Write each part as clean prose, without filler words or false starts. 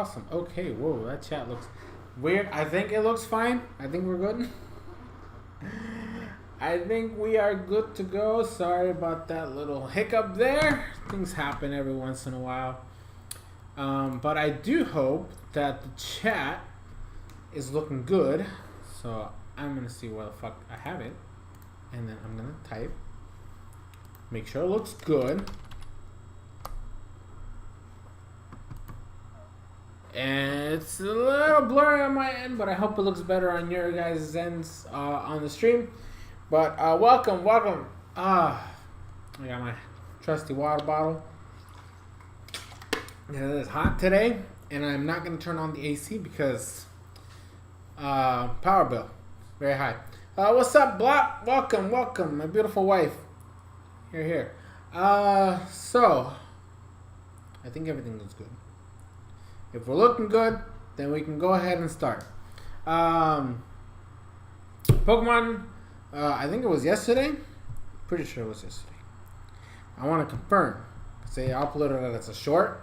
awesome. Okay, whoa, that chat looks weird. I think it looks fine. I think we're good. I think we are good to go. Sorry about that little hiccup there. Things happen every once in a while. But I do hope that the chat is looking good. So I'm going to see where the fuck I have it. And then I'm going to type. Make sure it looks good. And it's a little blurry on my end, but I hope it looks better on your guys' ends on the stream. But welcome. I got my trusty water bottle. It is hot today, and I'm not going to turn on the AC because power bill, very high. What's up, Block? Welcome, my beautiful wife. Here. So, I think everything looks good. If we're looking good, then we can go ahead and start. Pokemon, I think it was yesterday. Pretty sure it was yesterday. I want to confirm. Say I uploaded it as a short.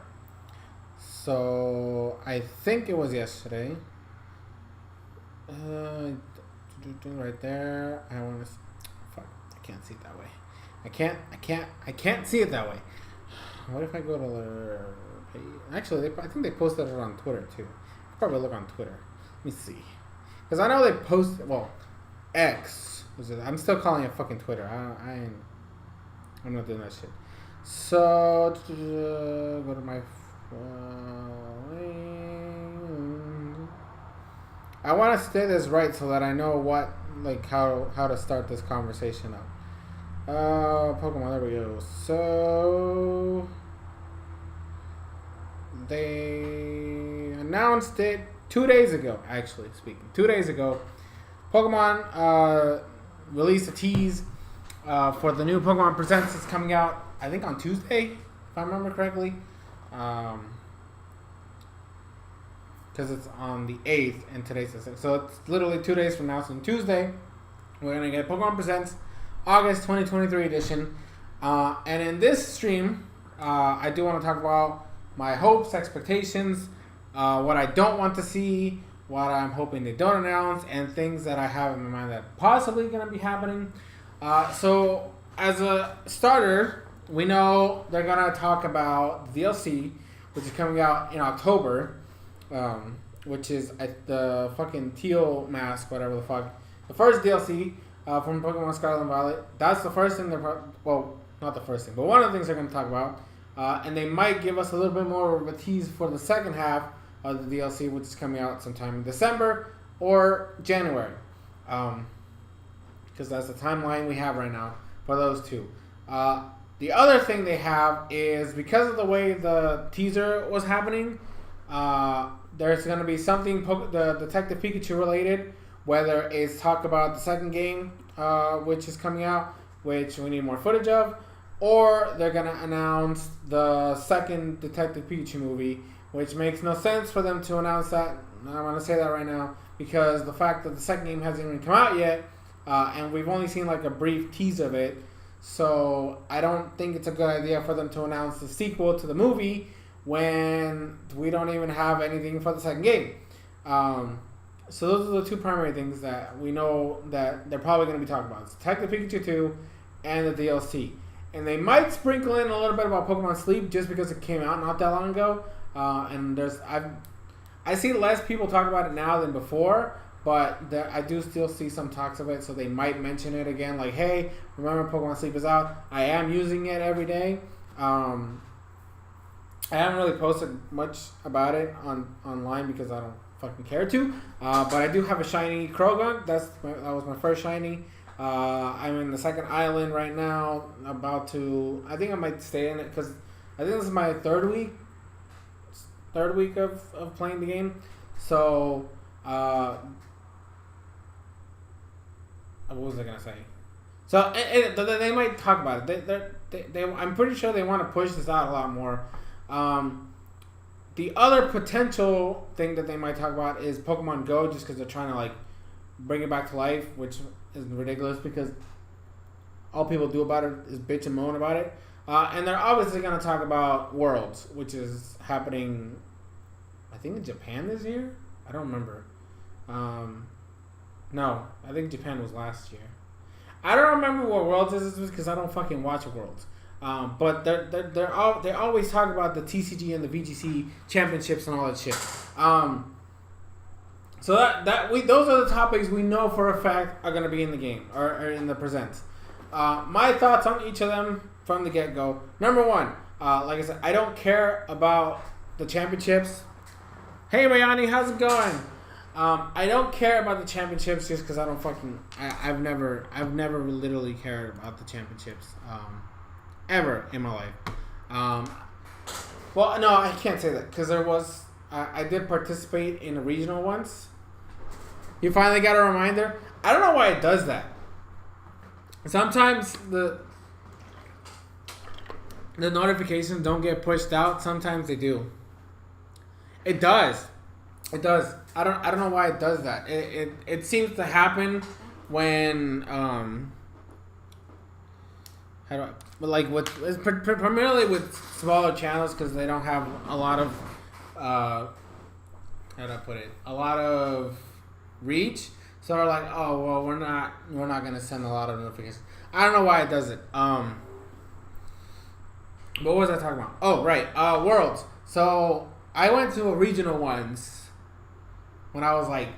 So, I think it was yesterday. Right there. I want to... Fuck. I can't see it that way. I can't see it that way. What if I go to the page? Actually, I think they posted it on Twitter too. I'll probably look on Twitter. Let me see. Because I know they posted, well, X. I'm still calling it fucking Twitter. I'm not doing that shit. So, go to my... I want to say this right so that I know what, like, how to start this conversation up. Pokemon, there we go. So, they announced it 2 days ago, actually speaking. 2 days ago, Pokemon released a tease for the new Pokemon Presents. It's coming out, I think, on Tuesday, if I remember correctly. Because it's on the 8th and today's the 6th. So it's literally 2 days from now. So on Tuesday, we're going to get Pokemon Presents August 2023 edition. And in this stream, I do want to talk about my hopes, expectations, what I don't want to see, what I'm hoping they don't announce, and things that I have in my mind that are possibly going to be happening. So as a starter, we know they're going to talk about DLC, which is coming out in October. Which is the fucking teal mask, whatever the fuck. The first DLC from Pokemon Scarlet and Violet. That's the first thing well, not the first thing, but one of the things they're going to talk about. And they might give us a little bit more of a tease for the second half of the DLC, which is coming out sometime in December or January. Because that's the timeline we have right now for those two. The other thing they have is because of the way the teaser was happening, there's going to be something the Detective Pikachu related, whether it's talk about the second game, which is coming out, which we need more footage of, or they're going to announce the second Detective Pikachu movie, which makes no sense for them to announce that. I'm going to say that right now, because the fact that the second game hasn't even come out yet, and we've only seen like a brief tease of it, so I don't think it's a good idea for them to announce the sequel to the movie when we don't even have anything for the second game. So those are the two primary things that we know that they're probably going to be talking about. It's Detective Pikachu 2 and the DLC. And they might sprinkle in a little bit about Pokemon Sleep just because it came out not that long ago. And I see less people talk about it now than before, but I do still see some talks of it, so they might mention it again. Like, hey, remember Pokemon Sleep is out. I am using it every day. I haven't really posted much about it online because I don't fucking care to. But I do have a shiny Croagunk. That was my first shiny. I'm in the second island right now. I think I might stay in it because I think this is my third week of playing the game. So, what was I gonna say? So they might talk about it. I'm pretty sure they want to push this out a lot more. The other potential thing that they might talk about is Pokemon Go, just because they're trying to like bring it back to life, which is ridiculous because all people do about it is bitch and moan about it. And they're obviously going to talk about Worlds, which is happening I think in Japan this year. I don't remember. No, I think Japan was last year. I don't remember what Worlds this was because I don't fucking watch Worlds. But they always talk about the TCG and the VGC championships and all that shit. So those are the topics we know for a fact are going to be in the game or in the presents. My thoughts on each of them from the get-go. Number one, like I said, I don't care about the championships. Hey, Mayani, how's it going? I don't care about the championships just because I don't fucking... I've never literally cared about the championships ever in my life. Well, no, I can't say that because there was... I did participate in a regional once. You finally got a reminder. I don't know why it does that. Sometimes the notifications don't get pushed out. Sometimes they do. It does. It does. I don't know why it does that. It seems to happen when primarily with smaller channels because they don't have a lot of how do I put it? A lot of reach. So they're like, oh well, we're not gonna send a lot of notifications. I don't know why it does it. What was I talking about? Oh right, Worlds. So I went to a regional once when I was like,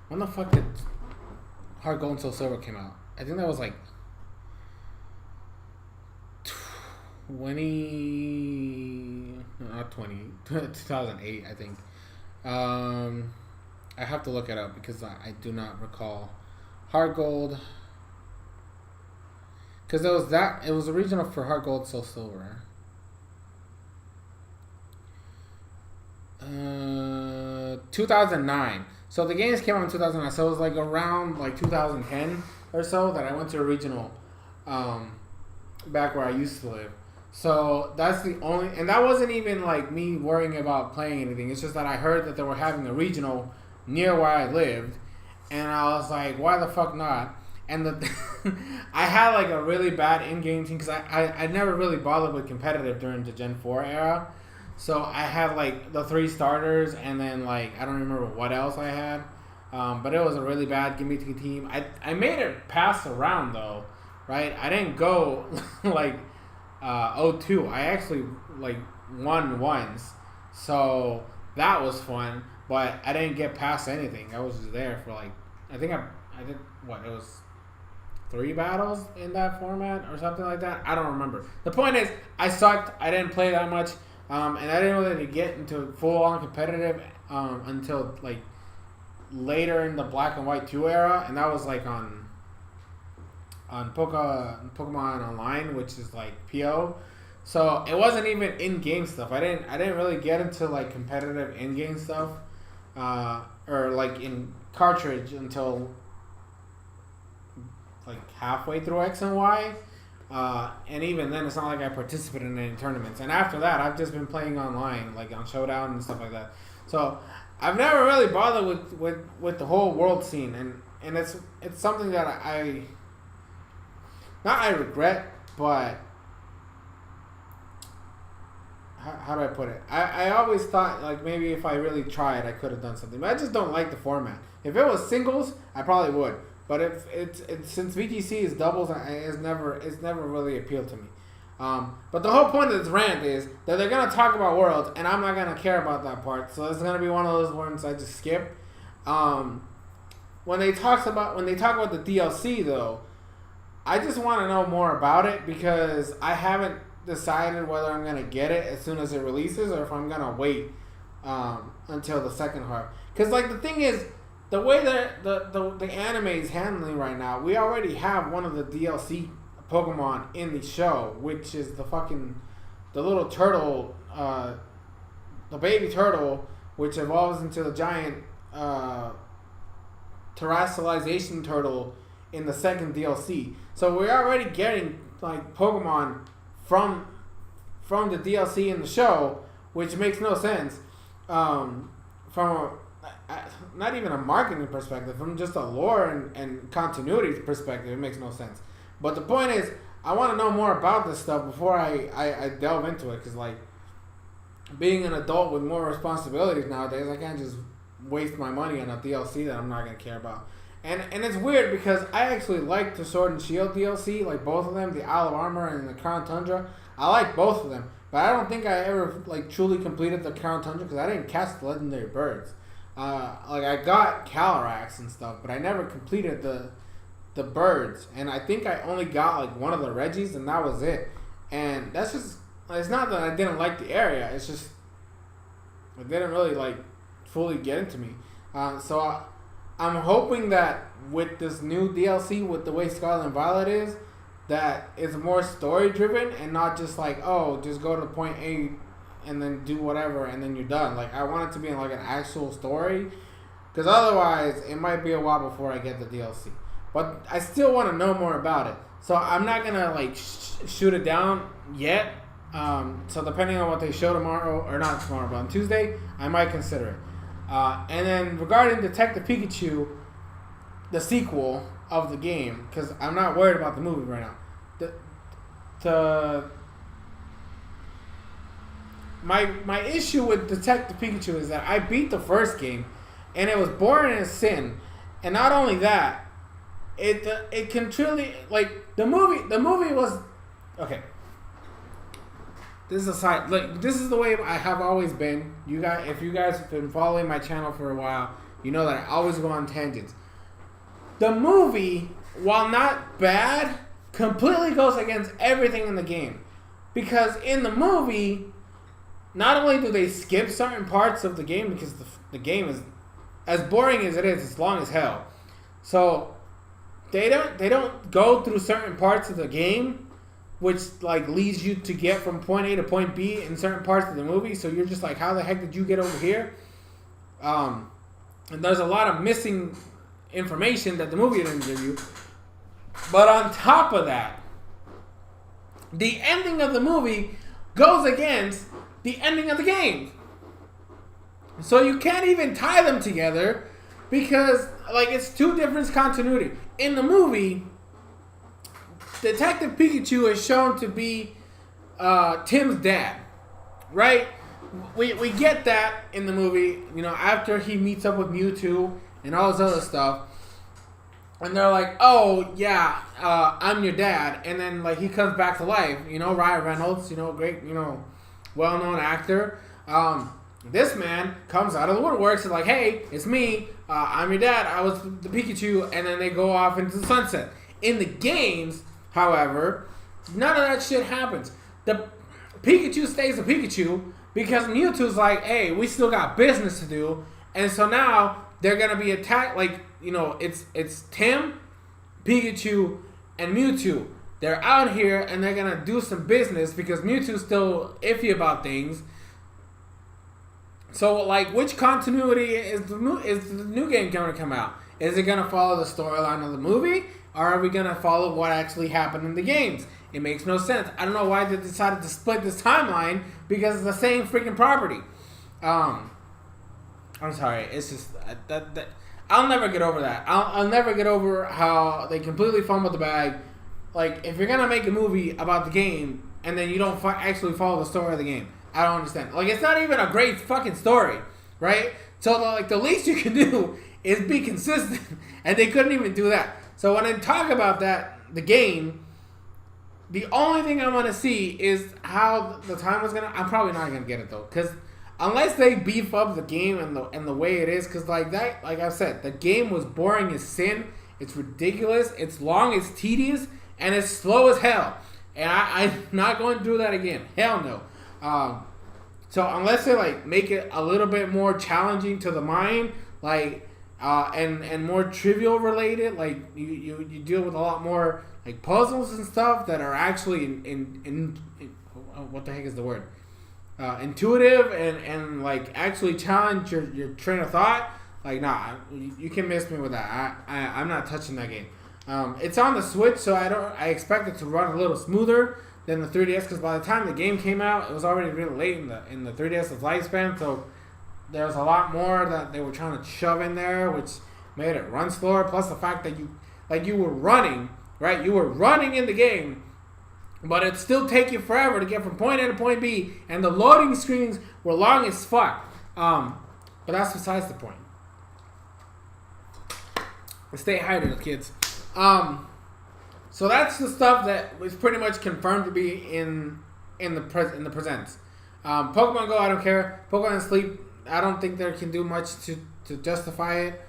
when the fuck did Heart Gold and Soul Silver came out? I think that was like 2008, I think. I have to look it up because I do not recall. Heart Gold. Because it was a regional for Heart Gold, Soul Silver. 2009. So the games came out in 2009. So it was like around like 2010 or so that I went to a regional back where I used to live. So that's the only, and that wasn't even like me worrying about playing anything. It's just that I heard that they were having a regional near where I lived, and I was like, why the fuck not? And I had like a really bad in-game team because I never really bothered with competitive during the Gen 4 era. So I had like the 3 starters, and then like I don't remember what else I had, but it was a really bad gimmicky team. I made it pass around though, right? I didn't go like 0-2. I actually like won once, so that was fun. But I didn't get past anything. I was just there for like, I think I did what, it was 3 battles in that format or something like that. I don't remember. The point is, I sucked. I didn't play that much, and I didn't really get into full on competitive until like later in the Black and White 2 era, and that was like on Pokemon Online, which is like PO. So it wasn't even in-game stuff. I didn't really get into like competitive in-game stuff, or like in cartridge until like halfway through X and Y. And even then, it's not like I participated in any tournaments. And after that, I've just been playing online, like on Showdown and stuff like that. So I've never really bothered with the whole world scene, and it's something that I regret, but how do I put it? I always thought like maybe if I really tried, I could have done something. But I just don't like the format. If it was singles, I probably would. But if it's since VGC is doubles, it's never really appealed to me. But the whole point of this rant is that they're gonna talk about Worlds, and I'm not gonna care about that part. So it's gonna be one of those ones I just skip. When they talk about the DLC though, I just want to know more about it because I haven't decided whether I'm gonna get it as soon as it releases or if I'm gonna wait until the second half. Because like the thing is, the way that the anime is handling right now, we already have one of the DLC Pokemon in the show, which is the little turtle, the baby turtle, which evolves into the giant terrestrialization turtle in the second DLC. So we're already getting like Pokemon from the DLC in the show, which makes no sense from not even a marketing perspective, from just a lore and continuity perspective. It makes no sense. But the point is, I want to know more about this stuff before I delve into it, because like being an adult with more responsibilities nowadays, I can't just waste my money on a DLC that I'm not gonna care about. And it's weird because I actually like the Sword and Shield DLC, like both of them, the Isle of Armor and the Crown Tundra. I like both of them, but I don't think I ever like truly completed the Crown Tundra because I didn't catch the legendary birds. Like I got Calyrax and stuff, but I never completed the birds, and I think I only got like one of the Reggies, and that was it. And that's just, it's not that I didn't like the area, it's just it didn't really like fully get into me. So I'm hoping that with this new DLC, with the way Scarlet and Violet is, that it's more story driven and not just like, oh, just go to point A and then do whatever and then you're done. Like I want it to be in like an actual story, because otherwise it might be a while before I get the DLC. But I still want to know more about it, so I'm not gonna like shoot it down yet. So depending on what they show tomorrow, or not tomorrow, but on Tuesday, I might consider it. And then regarding Detective Pikachu, the sequel of the game, because I'm not worried about the movie right now. My issue with Detective Pikachu is that I beat the first game, and it was boring as sin. And not only that, it can truly, like the movie was okay. This is a side, like this is the way I have always been. You guys, if you guys have been following my channel for a while, you know that I always go on tangents. The movie, while not bad, completely goes against everything in the game, because in the movie, not only do they skip certain parts of the game because the game is as boring as it is, it's long as hell. So they don't go through certain parts of the game, which like leads you to get from point A to point B in certain parts of the movie. So you're just like, how the heck did you get over here? And there's a lot of missing information that the movie didn't give you. But on top of that, the ending of the movie goes against the ending of the game. So you can't even tie them together because like it's two different continuity. In the movie, Detective Pikachu is shown to be Tim's dad, right? We get that in the movie, you know, after he meets up with Mewtwo and all this other stuff. And they're like, oh, yeah, I'm your dad. And then, like, he comes back to life. You know, Ryan Reynolds, you know, great, you know, well-known actor. This man comes out of the woodworks and like, hey, it's me. I'm your dad. I was the Pikachu. And then they go off into the sunset. In the games, however, none of that shit happens. The Pikachu stays a Pikachu because Mewtwo's like, hey, we still got business to do. And so now they're going to be attacked. Like, you know, it's Tim, Pikachu, and Mewtwo. They're out here and they're going to do some business because Mewtwo's still iffy about things. So, like, which continuity is the new game going to come out? Is it going to follow the storyline of the movie? Or are we going to follow what actually happened in the games? It makes no sense. I don't know why they decided to split this timeline because it's the same freaking property. I'm sorry. It's just... I'll never get over that. I'll never get over how they completely fumbled the bag. Like, if you're going to make a movie about the game and then you don't actually follow the story of the game, I don't understand. Like, it's not even a great fucking story, right? So, like, the least you can do is be consistent. And they couldn't even do that. So, when I talk about that, the game, the only thing I want to see is how the time was going to... I'm probably not going to get it, though. Because unless they beef up the game and the way it is, because, like that, like I said, the game was boring as sin. It's ridiculous. It's long. It's tedious. And it's slow as hell. And I'm not going through that again. Hell no. So unless they like make it a little bit more challenging to the mind, like and more trivial related, like you deal with a lot more like puzzles and stuff that are actually in what the heck is the word? Intuitive and like actually challenge your train of thought. Like nah, you can miss me with that. I'm not touching that game. It's on the Switch, so I expect it to run a little smoother than the 3DS, because by the time the game came out, it was already really late in the 3DS's lifespan, so there's a lot more that they were trying to shove in there, which made it run slower, plus the fact that you were running, right? You were running in the game But it still take you forever to get from point A to point B, and the loading screens were long as fuck. But that's besides the point. Stay hydrated, kids. So that's the stuff that was pretty much confirmed to be in the presents. Pokemon Go, I don't care. Pokemon Sleep, I don't think they can do much to justify it.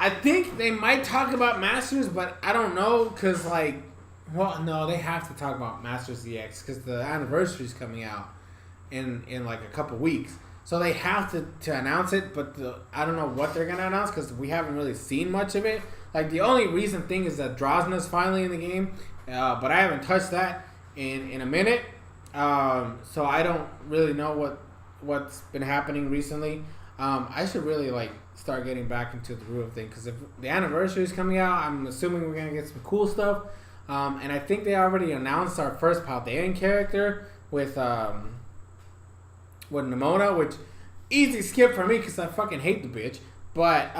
I think they might talk about Masters, but I don't know, because, like, well, no, they have to talk about Masters EX, because the anniversary is coming out in like a couple weeks. So they have to announce it, but I don't know what they're going to announce, because we haven't really seen much of it. Like, the only recent thing is that Drosna's finally in the game, but I haven't touched that in a minute. So I don't really know what's been happening recently. I should really, like, start getting back into the groove thing, because if the anniversary is coming out, I'm assuming we're gonna get some cool stuff. And I think they already announced our first Paldean character with Nimona, which easy skip for me because I fucking hate the bitch. But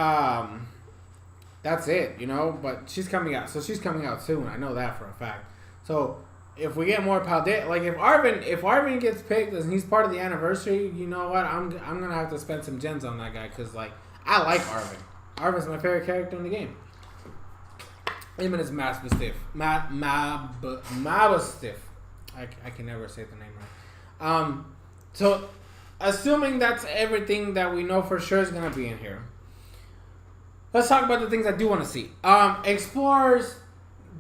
that's it, you know. But she's coming out, so she's coming out soon. I know that for a fact. So if we get more Paldean, like if Arvin gets picked and he's part of the anniversary, you know what? I'm gonna have to spend some gems on that guy, because like I like Arvin. Arvin's my favorite character in the game. Him and his Mastiff. Mastiff. I can never say the name right. So assuming that's everything that we know for sure is gonna be in here, let's talk about the things I do want to see. Explorers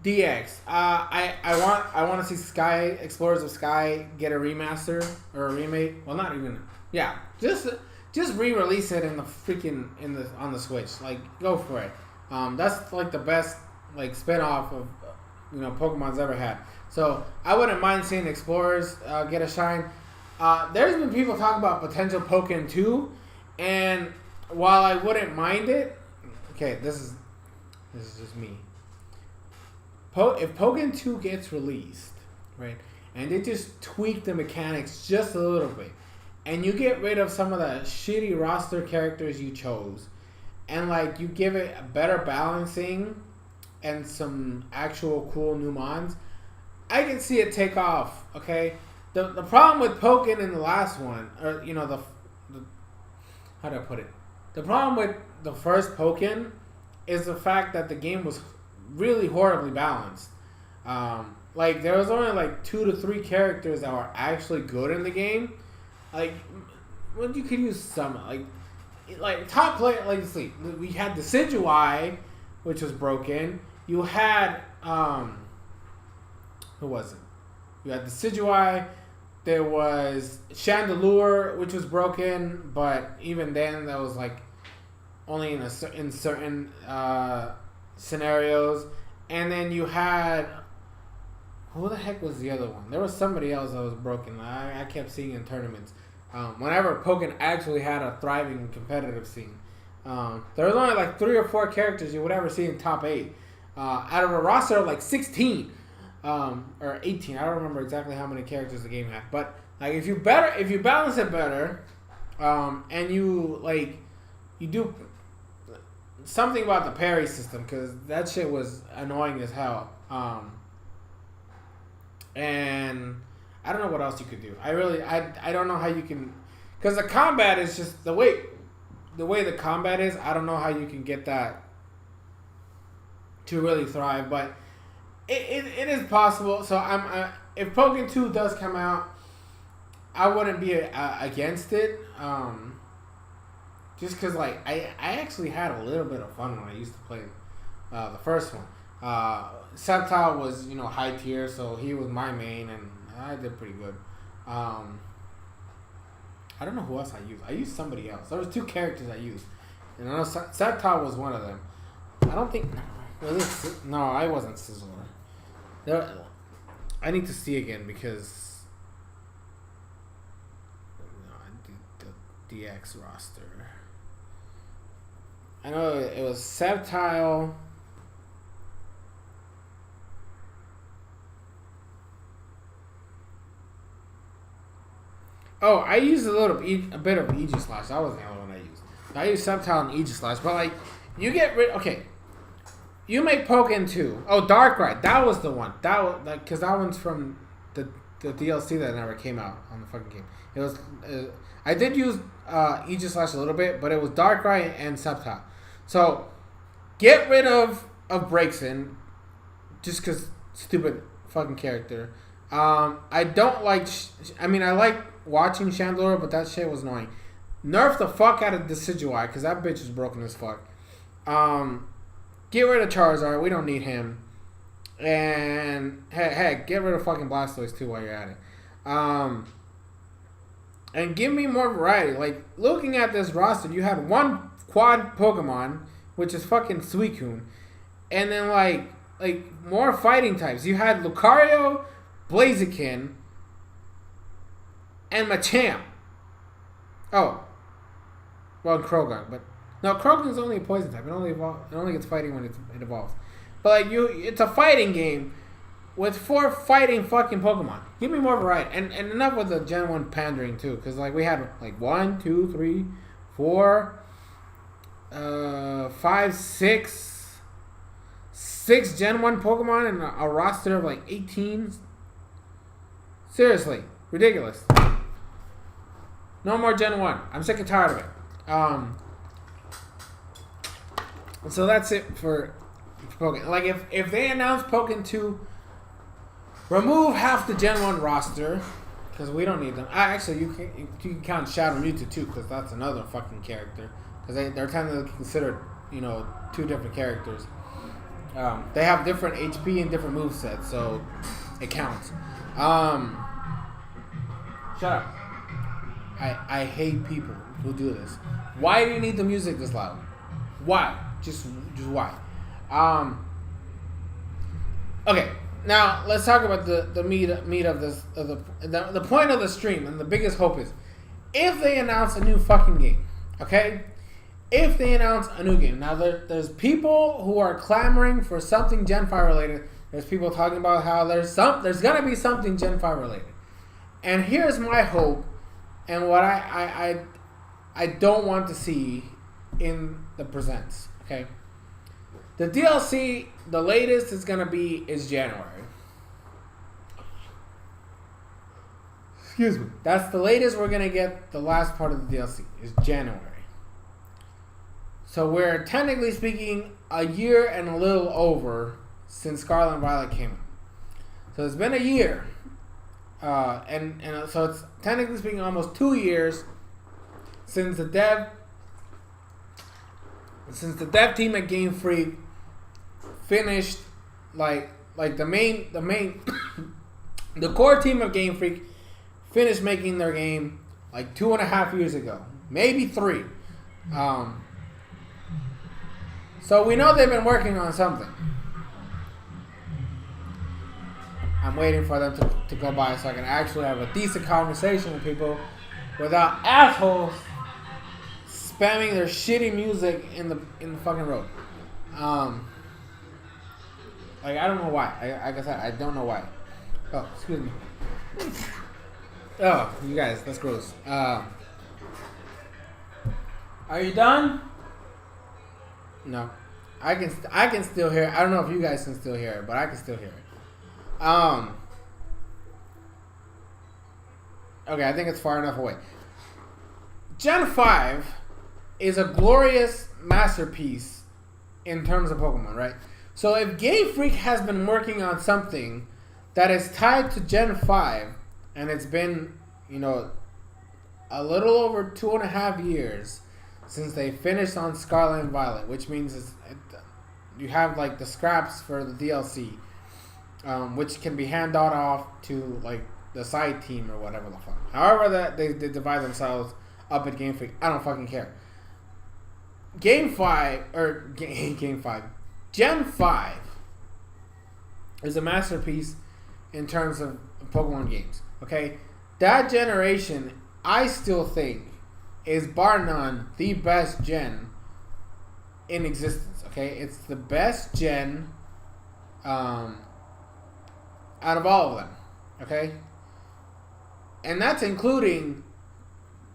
DX. I want to see Sky Explorers of Sky get a remaster or a remake. Well, not even. Yeah, just re-release it in the freaking on the Switch. Like, go for it. That's like the best like spin-off of Pokemon's ever had. So I wouldn't mind seeing Explorers get a shine. There's been people talking about potential Pokken 2, and while I wouldn't mind it, okay, this is just me. If Pokken 2 gets released, right, and they just tweak the mechanics just a little bit, and you get rid of some of the shitty roster characters you chose, and like you give it a better balancing and some actual cool new mons, I can see it take off. Okay, the problem with Pokken in the last one, or the how do I put it? The problem with the first Pokken is the fact that the game was really horribly balanced. Like there was only like 2 to 3 characters that were actually good in the game. Like, well, you could use some like top player. Like, see, we had the Decidueye, which was broken. You had who was it? You had the Decidueye. There was Chandelure, which was broken, but even then, that was like only in certain scenarios. And then you had, who the heck was the other one? There was somebody else that was broken. I kept seeing in tournaments. Whenever Pokken actually had a thriving competitive scene. There was only like 3 or 4 characters you would ever see in top 8. Out of a roster of like 16 or 18. I don't remember exactly how many characters the game had. But like if you balance it better, and you do something about the parry system, because that shit was annoying as hell. And I don't know what else you could do. I don't know how you can, because the combat is just the way the combat is. I don't know how you can get that to really thrive, but it is possible. So if Pokken 2 does come out, I wouldn't be against it. Just because, like, I actually had a little bit of fun when I used to play the first one. Sceptile was, high tier, so he was my main, and I did pretty good. I don't know who else I used. I used somebody else. There was 2 characters I used. And I know Sceptile was one of them. I don't think... No, I wasn't Sizzler. I need to see again, because... No, I did the DX roster. I know it was Sceptile. Oh, I used a bit of Aegislash. That wasn't the only one I used. I used Sceptile and Aegislash, but like you get rid. Okay, you make Pokken 2. Oh, Darkrai. That was the one. That was like because that one's from the DLC that never came out on the fucking game. It was. I did use Aegislash a little bit, but it was Darkrai and Sceptile. So get rid of Braixen, just because stupid fucking character. I don't like. I like watching Chandelure, but that shit was annoying. Nerf the fuck out of Decidueye because that bitch is broken as fuck. Get rid of Charizard. We don't need him. And heck, get rid of fucking Blastoise too while you're at it. And give me more variety. Like looking at this roster, you had one quad Pokemon, which is fucking Suicune, and then like more fighting types. You had Lucario, Blaziken, and Machamp. Oh, well, Croagunk, but no, Croagunk's only a poison type. It only gets fighting when it evolves. But like it's a fighting game with 4 fighting fucking Pokemon. Give me more variety, and enough with the Gen 1 pandering too, because like we had like 1, 2, 3, 4, 5, 6 Gen 1 Pokemon and a roster of like 18. Seriously, ridiculous. No more Gen 1. I'm sick and tired of it. So that's it for Pokemon. Like if they announce Pokemon 2, remove half the Gen 1 roster because we don't need them. Actually, you can count Shadow Mewtwo too because that's another fucking character because they're technically considered 2 different characters. They have different HP and different movesets, so it counts. Shut up. I hate people who do this. Why do you need the music this loud? Why? Just why? Okay, now let's talk about the meat of this. The point of the stream and the biggest hope is if they announce a new fucking game. Okay, if they announce a new game. Now there's people who are clamoring for something Gen 5 related. There's people talking about how there's gonna be something Gen 5 related. And here's my hope, and what I don't want to see in the presents. Okay, the DLC, the latest is January. Excuse me. That's the latest we're gonna get. The last part of the DLC is January. So we're technically speaking a year and a little over since Scarlet and Violet came out. So it's been a year. And so it's technically speaking almost 2 years since the dev team at Game Freak finished the core team of Game Freak finished making their game like 2.5 years ago, maybe 3. So we know they've been working on something. I'm waiting for them to go by so I can actually have a decent conversation with people without assholes spamming their shitty music in the fucking road. I don't know why. Like I said, I don't know why. Oh, excuse me. Oh, you guys, that's gross. Are you done? No. I can still hear it. I don't know if you guys can still hear it, but I can still hear it. Okay, I think it's far enough away. Gen 5 is a glorious masterpiece in terms of Pokemon, right? So if Game Freak has been working on something that is tied to Gen 5, and it's been, a little over 2.5 years since they finished on Scarlet and Violet, which means you have like the scraps for the DLC, which can be handed off to like the side team or whatever the fuck. However that they divide themselves up at Game Freak, I don't fucking care. Gen 5 is a masterpiece in terms of Pokemon games. Okay, that generation, I still think, is bar none the best gen in existence. Okay, it's the best gen out of all of them. Okay, and that's including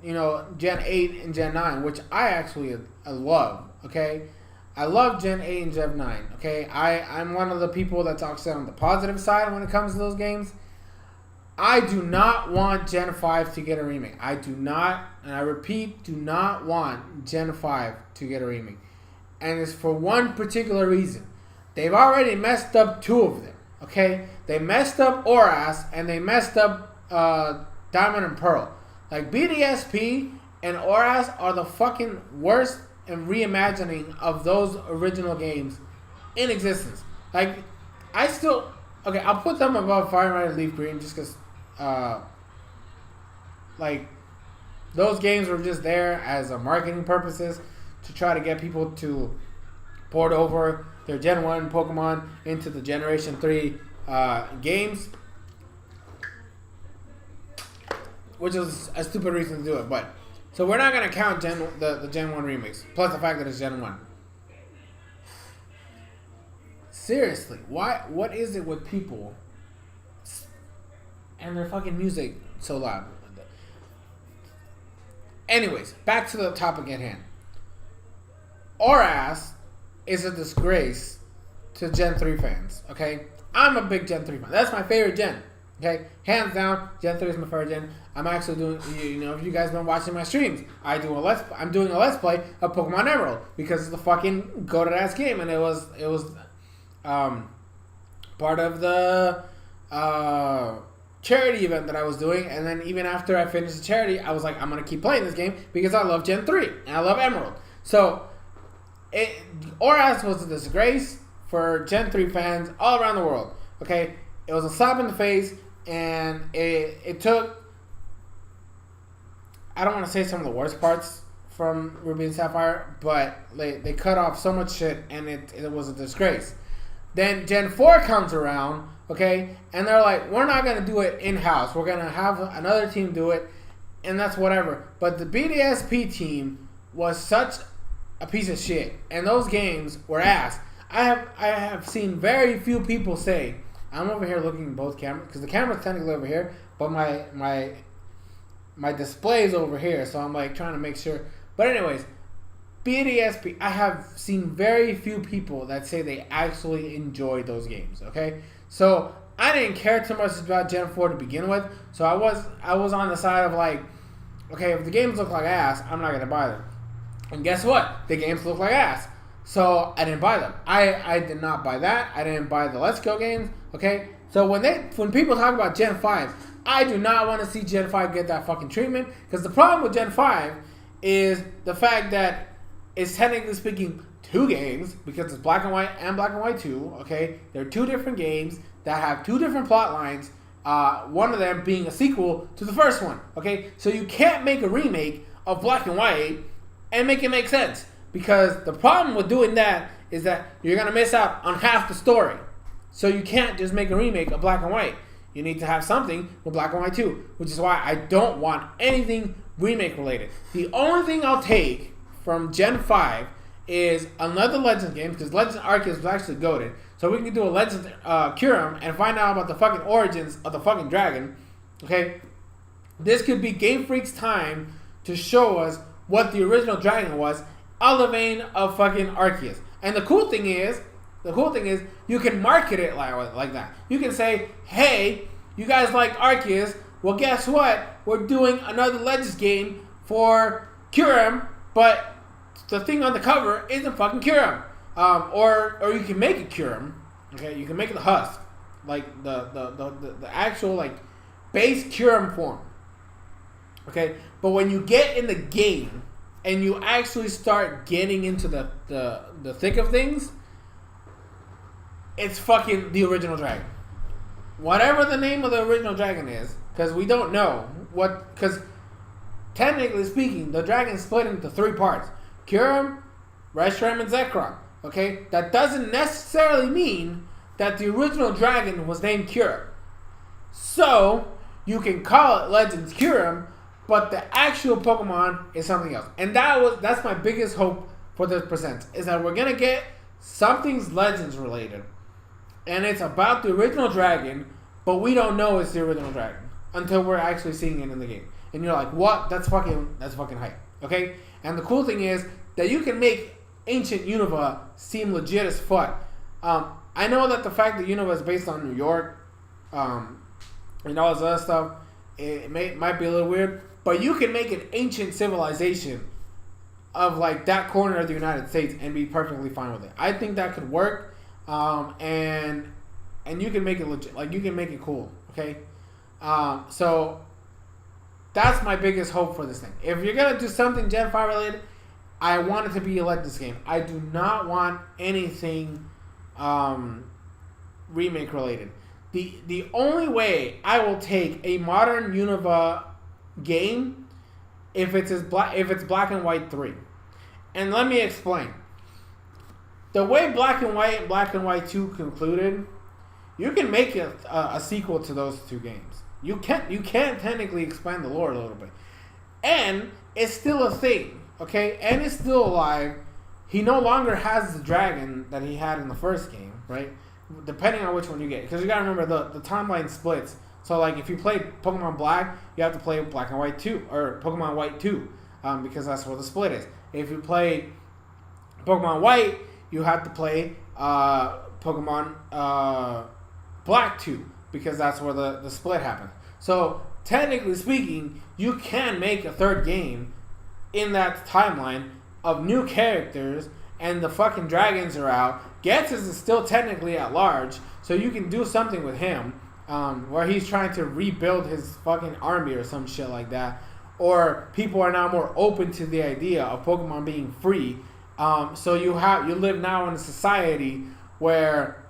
Gen 8 and Gen 9, which I actually love. Okay, I love Gen 8 and Gen 9. Okay, I'm one of the people that talks on the positive side when it comes to those games. I do not want Gen 5 to get a remake. I do not, and I repeat, do not want Gen 5 to get a remake. And it's for one particular reason. They've already messed up 2 of them. Okay, they messed up ORAS and they messed up Diamond and Pearl. Like BDSP and ORAS are the fucking worst and reimagining of those original games in existence. Like, I'll put them above Fire Emblem and Leaf Green just because, like, those games were just there as a marketing purposes to try to get people to port over their Gen 1 Pokemon into the Generation 3 games, which is a stupid reason to do it, but so we're not going to count the Gen 1 remakes, plus the fact that it's Gen 1. Seriously, what is it with people and their fucking music so loud? Anyways, back to the topic at hand. ORAS is a disgrace to Gen 3 fans, okay? I'm a big Gen 3 fan. That's my favorite gen. Okay, hands down, Gen 3 is my favorite gen. I'm actually doing, if you guys been watching my streams, I'm doing a let's play of Pokemon Emerald because it's the fucking goated ass game, and it was part of the charity event that I was doing, and then even after I finished the charity, I was like, I'm gonna keep playing this game because I love Gen 3 and I love Emerald. So, ORAS was a disgrace for Gen 3 fans all around the world. Okay, it was a slap in the face. And it took, I don't want to say some of the worst parts from Ruby and Sapphire, but they cut off so much shit, and it was a disgrace. Then Gen 4 comes around, okay, and they're like, we're not going to do it in-house. We're going to have another team do it, and that's whatever. But the BDSP team was such a piece of shit, and those games were ass. I have seen very few people say, I'm over here looking at both cameras because the camera's technically over here, but my display is over here, so I'm like trying to make sure. But anyways, BDSP, I have seen very few people that say they actually enjoyed those games. Okay, so I didn't care too much about Gen 4 to begin with, so I was on the side of like, okay, if the games look like ass, I'm not gonna buy them. And guess what? The games look like ass. So I didn't buy them. I did not buy that. I didn't buy the Let's Go games. Okay. So when people talk about Gen 5, I do not want to see Gen 5 get that fucking treatment, because the problem with Gen 5 is the fact that it's technically speaking 2 games, because it's Black and White and Black and White 2. Okay. They're 2 different games that have 2 different plot lines. One of them being a sequel to the first one. Okay. So you can't make a remake of Black and White and make it make sense. Because the problem with doing that is that you're going to miss out on half the story. So you can't just make a remake of Black and White. You need to have something with Black and White 2. Which is why I don't want anything remake related. The only thing I'll take from Gen 5 is another Legends game. Because Legends Arceus was actually goated. So we can do a Legends Kyurem and find out about the fucking origins of the fucking dragon. Okay? This could be Game Freak's time to show us what the original dragon was. All the vein of fucking Arceus. And the cool thing is you can market it like that. You can say, hey, you guys like Arceus. Well, guess what? We're doing another Legends game for Kyurem, but the thing on the cover isn't fucking Kyurem. Or you can make it Kyurem. Okay, you can make it the husk. Like the actual like base Kyurem form. Okay, but when you get in the game and you actually start getting into the thick of things, it's fucking the original dragon. Whatever the name of the original dragon is, because we don't know what, because technically speaking, the dragon is split into 3 parts. Kyurem, Reshiram, and Zekrom. Okay? That doesn't necessarily mean that the original dragon was named Kyurem. So, you can call it Legends Kyurem, but the actual Pokemon is something else. And that's my biggest hope for this present, is that we're gonna get something's Legends related. And it's about the original dragon, but we don't know it's the original dragon until we're actually seeing it in the game. And you're like, what? That's fucking hype. Okay? And the cool thing is that you can make ancient Unova seem legit as fuck. I know that the fact that Unova is based on New York, and all this other stuff, it might be a little weird, but you can make an ancient civilization of like that corner of the United States and be perfectly fine with it. I think that could work, and you can make it legit, like you can make it cool. Okay, so that's my biggest hope for this thing. If you're gonna do something Gen 5 related, I want it to be a Legends game. I do not want anything remake related. The only way I will take a modern Unova game if it's Black and White 3. And let me explain. The way Black and White and Black and White 2 concluded, you can make a sequel to those two games. You can't technically expand the lore a little bit. And it's still a thing, okay? And it's still alive. He no longer has the dragon that he had in the first game, right? Depending on which one you get. Because you gotta remember, the timeline splits. So, like, if you play Pokemon Black, you have to play Black and White 2, or Pokemon White 2, because that's where the split is. If you play Pokemon White, you have to play Pokemon Black 2, because that's where the split happens. So, technically speaking, you can make a third game in that timeline of new characters, and the fucking dragons are out. Ghetsis is still technically at large, so you can do something with him, where he's trying to rebuild his fucking army or some shit like that. Or people are now more open to the idea of Pokemon being free. So you live now in a society where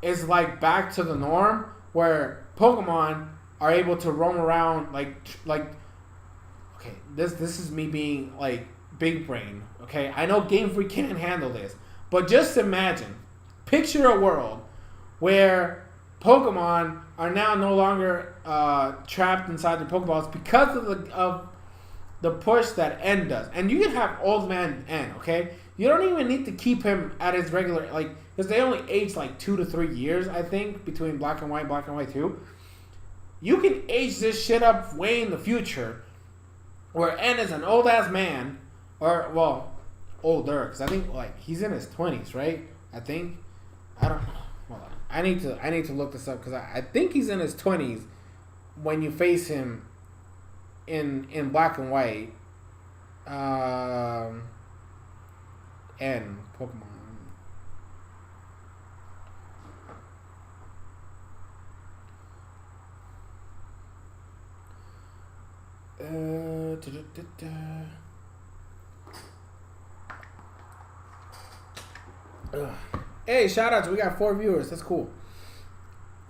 it's like back to the norm, where Pokemon are able to roam around like okay, this is me being like big brain, okay? I know Game Freak can't handle this, but just imagine, picture a world where Pokemon are now no longer trapped inside the Pokeballs because of the push that N does. And you can have Old Man N, okay? You don't even need to keep him at his regular, like, because they only age like 2 to 3 years, I think, between Black and White 2. You can age this shit up way in the future, where N is an old-ass man, or, well, older, because I think, like, he's in his 20s, right? I think. I don't know. Hold on. I need to look this up, because I think he's in his 20s when you face him in Black and White. And Pokemon. Hey, shout outs. We got 4 viewers. That's cool.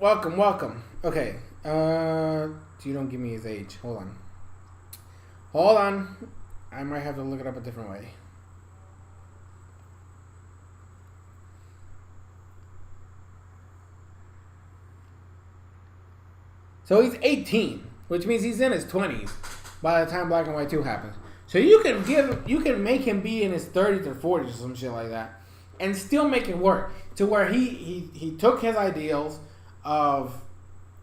Welcome. Okay. You don't give me his age. Hold on. I might have to look it up a different way. So he's 18, which means he's in his 20s by the time Black and White 2 happens. So you can make him be in his 30s or 40s or some shit like that, and still make it work to where he took his ideals of,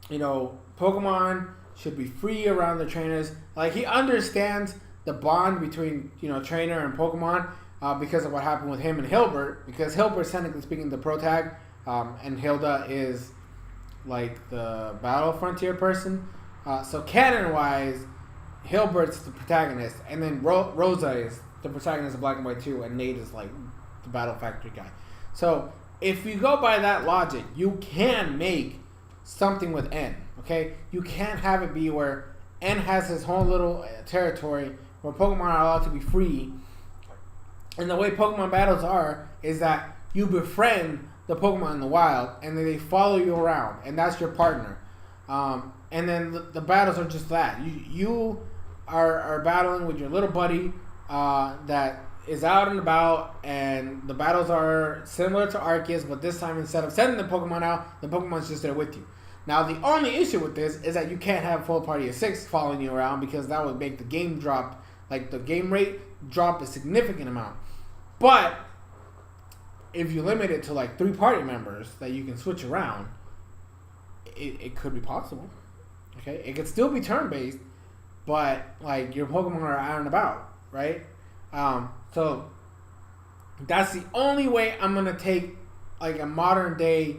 you know, Pokemon should be free around the trainers. Like, he understands the bond between, you know, trainer and Pokemon because of what happened with him and Hilbert, because Hilbert's technically speaking the pro tag, and Hilda is like the battle frontier person. So canon wise, Hilbert's the protagonist, and then Rosa is the protagonist of Black and White 2, and Nate is like the battle factory guy. So if you go by that logic, you can make something with N. Okay, you can't have it be where N has his whole little territory where Pokemon are allowed to be free. And the way Pokemon battles are is that you befriend the Pokemon in the wild, and then they follow you around, and that's your partner. And then the battles are just that. You are battling with your little buddy that is out and about, and the battles are similar to Arceus, but this time instead of sending the Pokemon out, the Pokemon's just there with you. Now, the only issue with this is that you can't have a full party of 6 following you around, because that would make the game drop, like the game rate drop a significant amount. But if you limit it to like 3 party members that you can switch around, it could be possible. Okay, it could still be turn-based, but like your Pokemon are out and about, right? So That's the only way I'm gonna take like a modern day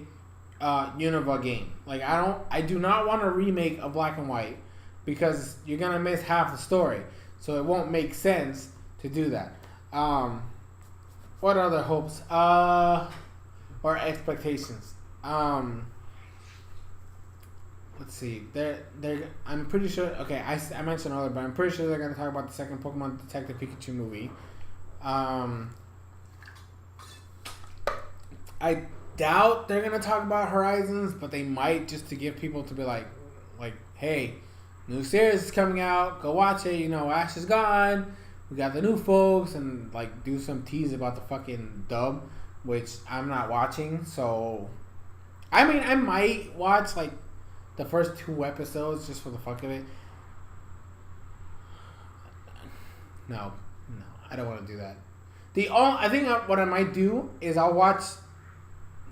Unova game. Like I do not want to remake a black and white because you're gonna miss half the story, so it won't make sense to do that. What other hopes or expectations? Let's see. I'm pretty sure. Okay, I mentioned earlier, but I'm pretty sure they're gonna talk about the second Pokemon Detective Pikachu movie. I doubt they're gonna talk about Horizons, but they might just to give people to be like, hey, new series is coming out. Go watch it. You know, Ash is gone. We got the new folks, and like do some tease about the fucking dub, which I'm not watching. So, I mean, I might watch like the first 2 episodes just for the fuck of it. No, I don't want to do that. I think what I might do is I'll watch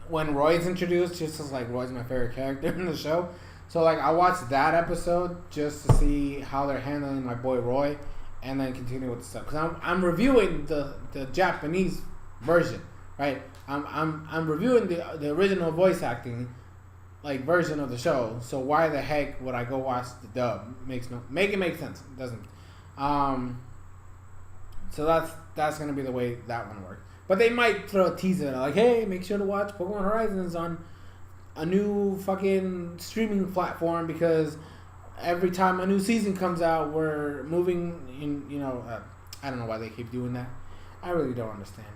when Roy's introduced, just as like Roy's my favorite character in the show. So like I'll watch that episode just to see how they're handling my boy Roy, and then continue with the stuff. Because I'm reviewing the Japanese version, right? I'm reviewing the original voice acting like version of the show. So why the heck would I go watch the dub? Make it make sense. It doesn't. So that's gonna be the way that one works. But they might throw a teaser like, hey, make sure to watch Pokemon Horizons on a new fucking streaming platform because every time a new season comes out, we're moving in, I don't know why they keep doing that. I really don't understand.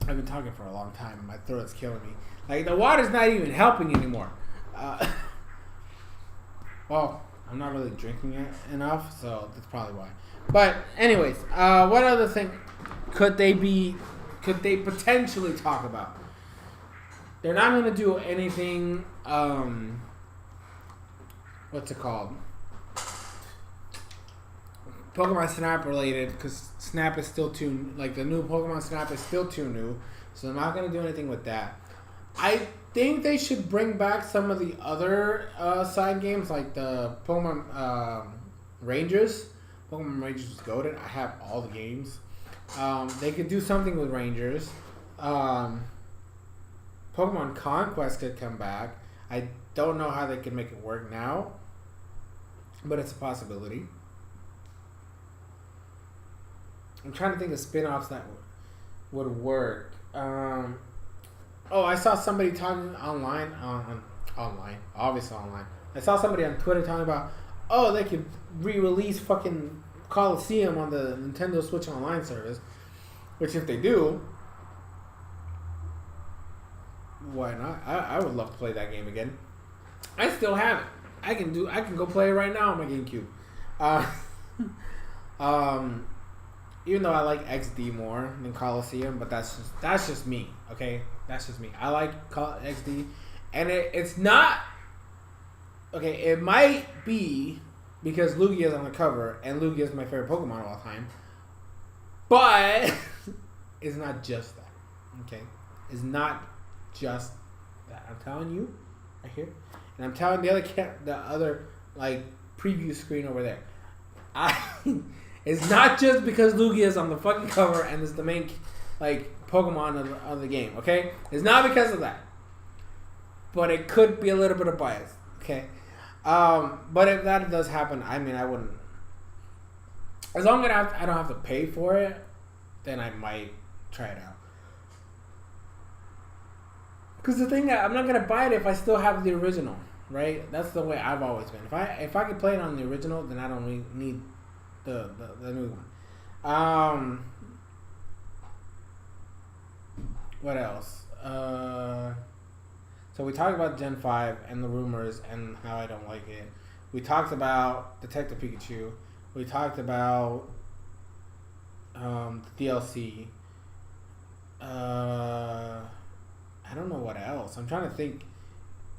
I've been talking for a long time. My throat's killing me. Like, the water's not even helping anymore. Well, I'm not really drinking it enough, so that's probably why. But anyways, what other thing could they potentially talk about? They're not going to do anything, what's it called? Pokemon Snap related, because Snap is still too, like the new Pokemon Snap is still too new, so they're not going to do anything with that. I think they should bring back some of the other side games, like the Pokemon Rangers. Pokemon Rangers was goated. I have all the games. They could do something with Rangers. Pokemon Conquest could come back. I don't know how they can make it work now, but it's a possibility. I'm trying to think of spin-offs that would work. I saw somebody talking online. Obviously online. I saw somebody on Twitter talking about, they could re-release fucking Coliseum on the Nintendo Switch Online service. Which, if they do, why not? I would love to play that game again. I still have it. I can go play it right now on my GameCube. Even though I like XD more than Coliseum, but that's just me. Okay, that's just me. I like XD, and it's not. Okay, it might be because Lugia's on the cover, and Lugia's my favorite Pokemon of all time. But it's not just that. Okay, it's not just that. I'm telling you, right here, and I'm telling the other like preview screen over there. It's not just because Lugia's on the fucking cover and is the main like Pokemon of the game. Okay, it's not because of that, but it could be a little bit of bias. Okay. But if that does happen, I mean, I wouldn't. As long as I don't have to pay for it, then I might try it out. Because the thing, I'm not gonna buy it if I still have the original, right? That's the way I've always been. If I could play it on the original, then I don't need the new one. What else? So we talked about Gen 5 and the rumors and how I don't like it. We talked about Detective Pikachu. We talked about the DLC. I don't know what else. I'm trying to think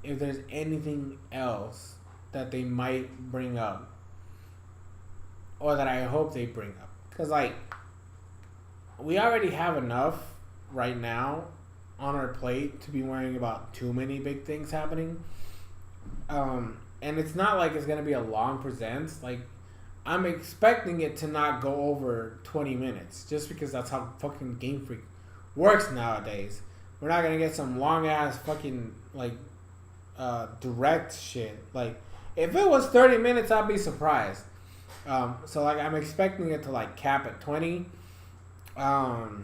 if there's anything else that they might bring up. Or that I hope they bring up. Because, like, we already have enough right now on our plate to be worrying about too many big things happening. And it's not like it's going to be a long presents. Like, I'm expecting it to not go over 20 minutes, just because that's how fucking Game Freak works nowadays. We're not gonna get some long ass fucking like direct shit. Like, if it was 30 minutes, I'd be surprised. So like, I'm expecting it to like cap at 20. And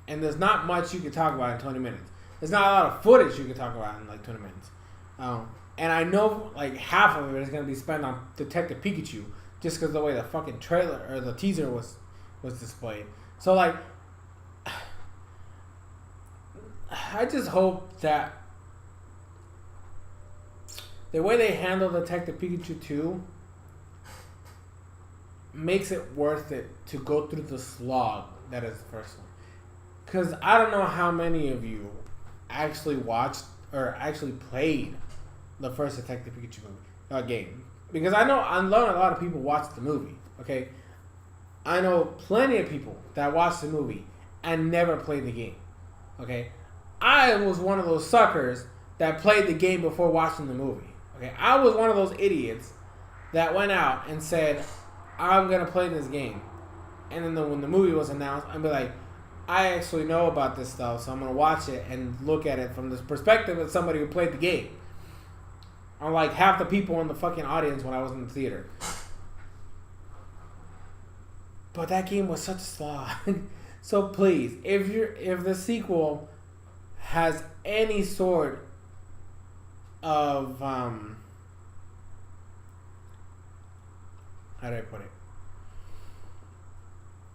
there's not much you can talk about in 20 minutes. There's not a lot of footage you can talk about in like 20 minutes. And I know like half of it is going to be spent on Detective Pikachu, just because the way the fucking trailer or the teaser was displayed. So like, I just hope that the way they handle Detective Pikachu 2 makes it worth it to go through the slog that is the first one. Because I don't know how many of you actually watched or actually played the first Detective Pikachu movie, game. Because I know a lot of people watched the movie, okay? I know plenty of people that watched the movie and never played the game, okay? I was one of those suckers that played the game before watching the movie, okay? I was one of those idiots that went out and said, I'm going to play this game. And then when the movie was announced, I'd be like, I actually know about this stuff, so I'm going to watch it and look at it from the perspective of somebody who played the game. Unlike half the people in the fucking audience when I was in the theater. But that game was such a slog. So please, if the sequel has any sort of how do I put it?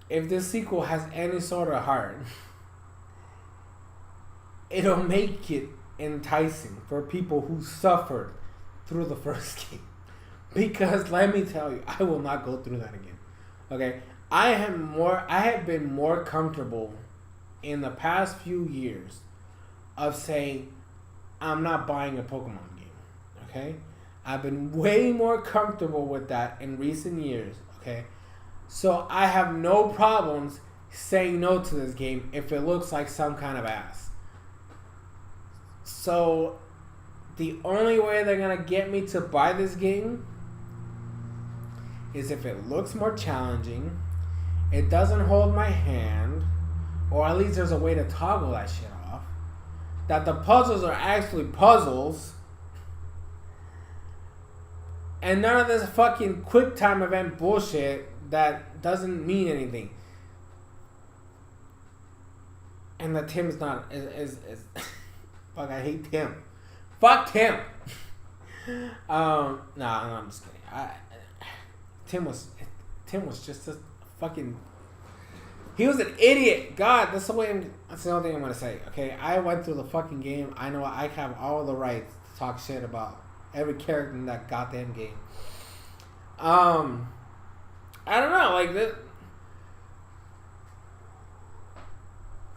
If this sequel has any sort of heart, it'll make it enticing for people who suffered through the first game. Because let me tell you, I will not go through that again. Okay? I have been more comfortable in the past few years of saying I'm not buying a Pokemon game. Okay? I've been way more comfortable with that in recent years. Okay? So I have no problems saying no to this game if it looks like some kind of ass. So the only way they're going to get me to buy this game is if it looks more challenging, it doesn't hold my hand, or at least there's a way to toggle that shit off, that the puzzles are actually puzzles, and none of this fucking quick time event bullshit that doesn't mean anything. And that Tim's not is fuck, I hate Tim. Fuck Tim. No, I'm just kidding. Tim was just a fucking. He was an idiot. God, that's the only thing I'm gonna say. Okay, I went through the fucking game. I know I have all the rights to talk shit about every character in that goddamn game. I don't know, like this.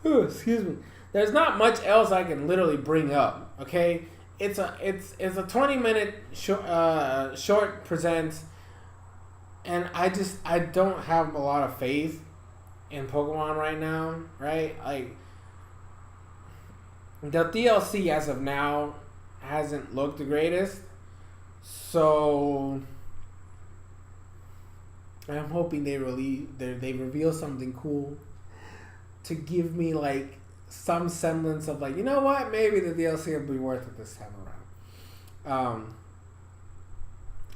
Excuse me. There's not much else I can literally bring up. Okay, it's a 20-minute short present, and I don't have a lot of faith in Pokemon right now. Right, like the DLC as of now hasn't looked the greatest, so I'm hoping they reveal something cool to give me like some semblance of like, you know what, maybe the DLC will be worth it this time around.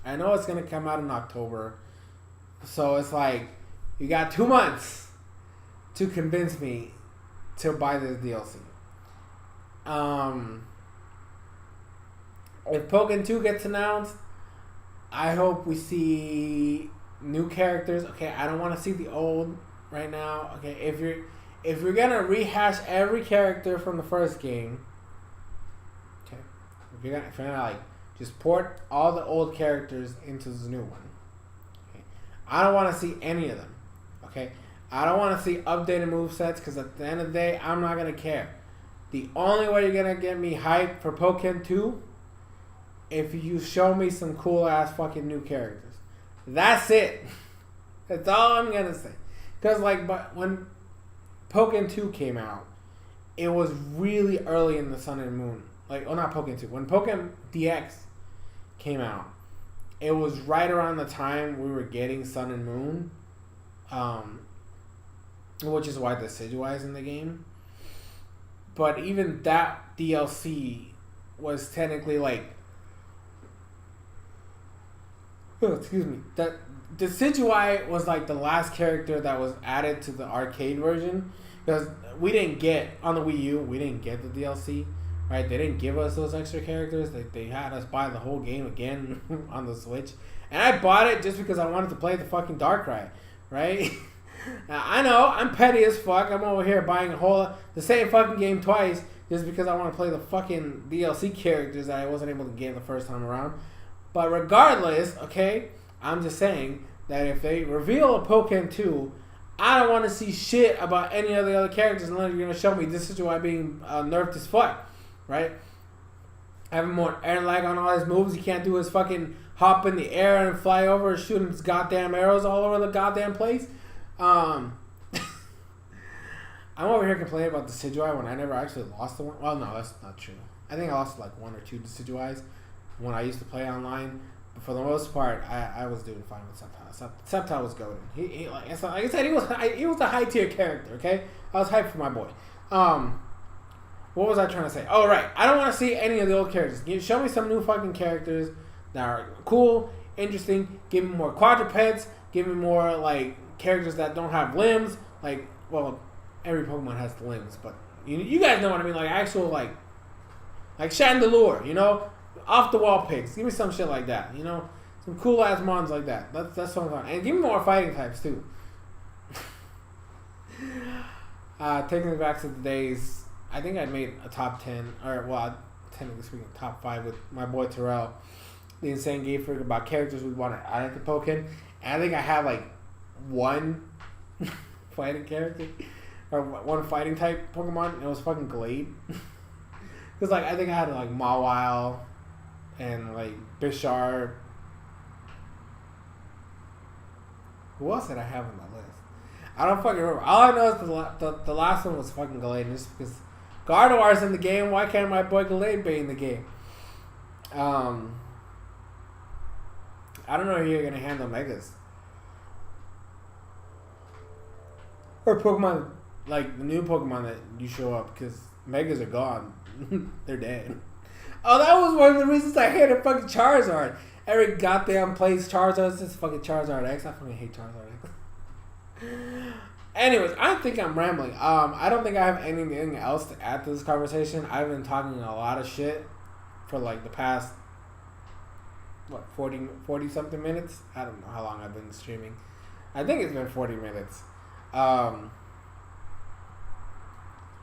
I know it's gonna come out in October, so it's like you got 2 months to convince me to buy this DLC. If Pokemon 2 gets announced, I hope we see new characters. Okay, I don't want to see the old right now. Okay, if you're gonna rehash every character from the first game, okay, if you're gonna like just port all the old characters into this new one, okay, I don't want to see any of them. Okay, I don't want to see updated movesets because at the end of the day, I'm not gonna care. The only way you're gonna get me hyped for Pokemon 2 if you show me some cool ass fucking new characters. That's it. That's all I'm gonna say. Cause like, but when Pokemon 2 came out, it was really early in the Sun and Moon. Like, oh, not Pokemon 2. When Pokemon DX came out, it was right around the time we were getting Sun and Moon, which is why the Decidueye is in the game. But even that DLC was technically like, excuse me, that Decidueye was like the last character that was added to the arcade version, because we didn't get on the Wii U, we didn't get the DLC, right? They didn't give us those extra characters. They had us buy the whole game again on the Switch, and I bought it just because I wanted to play the fucking Darkrai, right? Now, I know I'm petty as fuck. I'm over here buying the same fucking game twice just because I want to play the fucking DLC characters that I wasn't able to get the first time around. But regardless, okay, I'm just saying that if they reveal a Pokken 2, I don't want to see shit about any of the other characters unless you're going to show me this is why being nerfed as fuck, right? Having more air lag on all his moves. He can't do his fucking hop in the air and fly over and shooting his goddamn arrows all over the goddamn place. I'm over here complaining about the Decidueye when I never actually lost the one. Well, no, that's not true. I think I lost like 1 or 2 Decidueyes when I used to play online. But for the most part, I was doing fine with Sceptile. Sceptile was goated. He like I said, he was a high tier character. Okay, I was hyped for my boy. What was I trying to say? Oh right, I don't want to see any of the old characters. Show me some new fucking characters that are cool, interesting. Give me more quadrupeds. Give me more like characters that don't have limbs. Like, well, every Pokemon has limbs, but you guys know what I mean. Like actual like Chandelure, you know, off the wall pigs. Give me some shit like that, you know, some cool ass mons like that. That's what I'm talking. And give me more fighting types too. Taking it back to the days, I think I made a top 10, or well, technically speaking, top 5 with my boy Terrell, the Insane Game Freak, about characters we want to add to Pokken. And I think I had like one fighting character or one fighting type Pokemon, and it was fucking Glade. Because like I think I had like Mawile and like Bisharp. Who else did I have on my list? I don't fucking remember. All I know is the last one was fucking Glade, just because Gardevoir's in the game. Why can't my boy Glade be in the game? I don't know how you're gonna handle Megas. Or Pokemon, like the new Pokemon that you show up, because Megas are gone. They're dead. Oh, that was one of the reasons I hated fucking Charizard. Every goddamn place Charizard is just fucking Charizard X. I fucking hate Charizard X. Anyways, I think I'm rambling. I don't think I have anything else to add to this conversation. I've been talking a lot of shit for like the past, 40 something minutes? I don't know how long I've been streaming. I think it's been 40 minutes.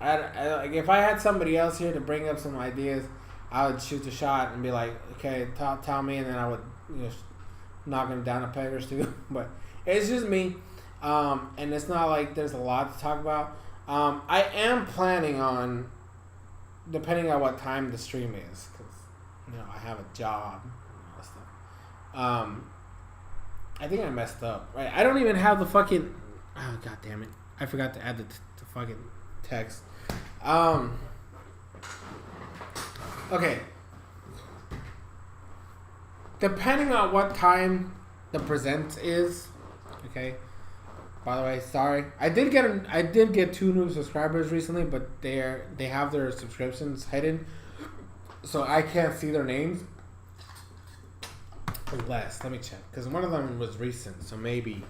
Like if I had somebody else here to bring up some ideas, I would shoot the shot and be like, okay, tell me, and then I would, knock him down a peg or two. But it's just me, and it's not like there's a lot to talk about. I am planning on, depending on what time the stream is, because I have a job and all that stuff. I think I messed up. Right, I don't even have the fucking. Oh god damn it! I forgot to add the fucking text. Okay. Depending on what time the present is, okay. By the way, sorry. I did get 2 new subscribers recently, but they have their subscriptions hidden, so I can't see their names. Unless, let me check, because one of them was recent, so maybe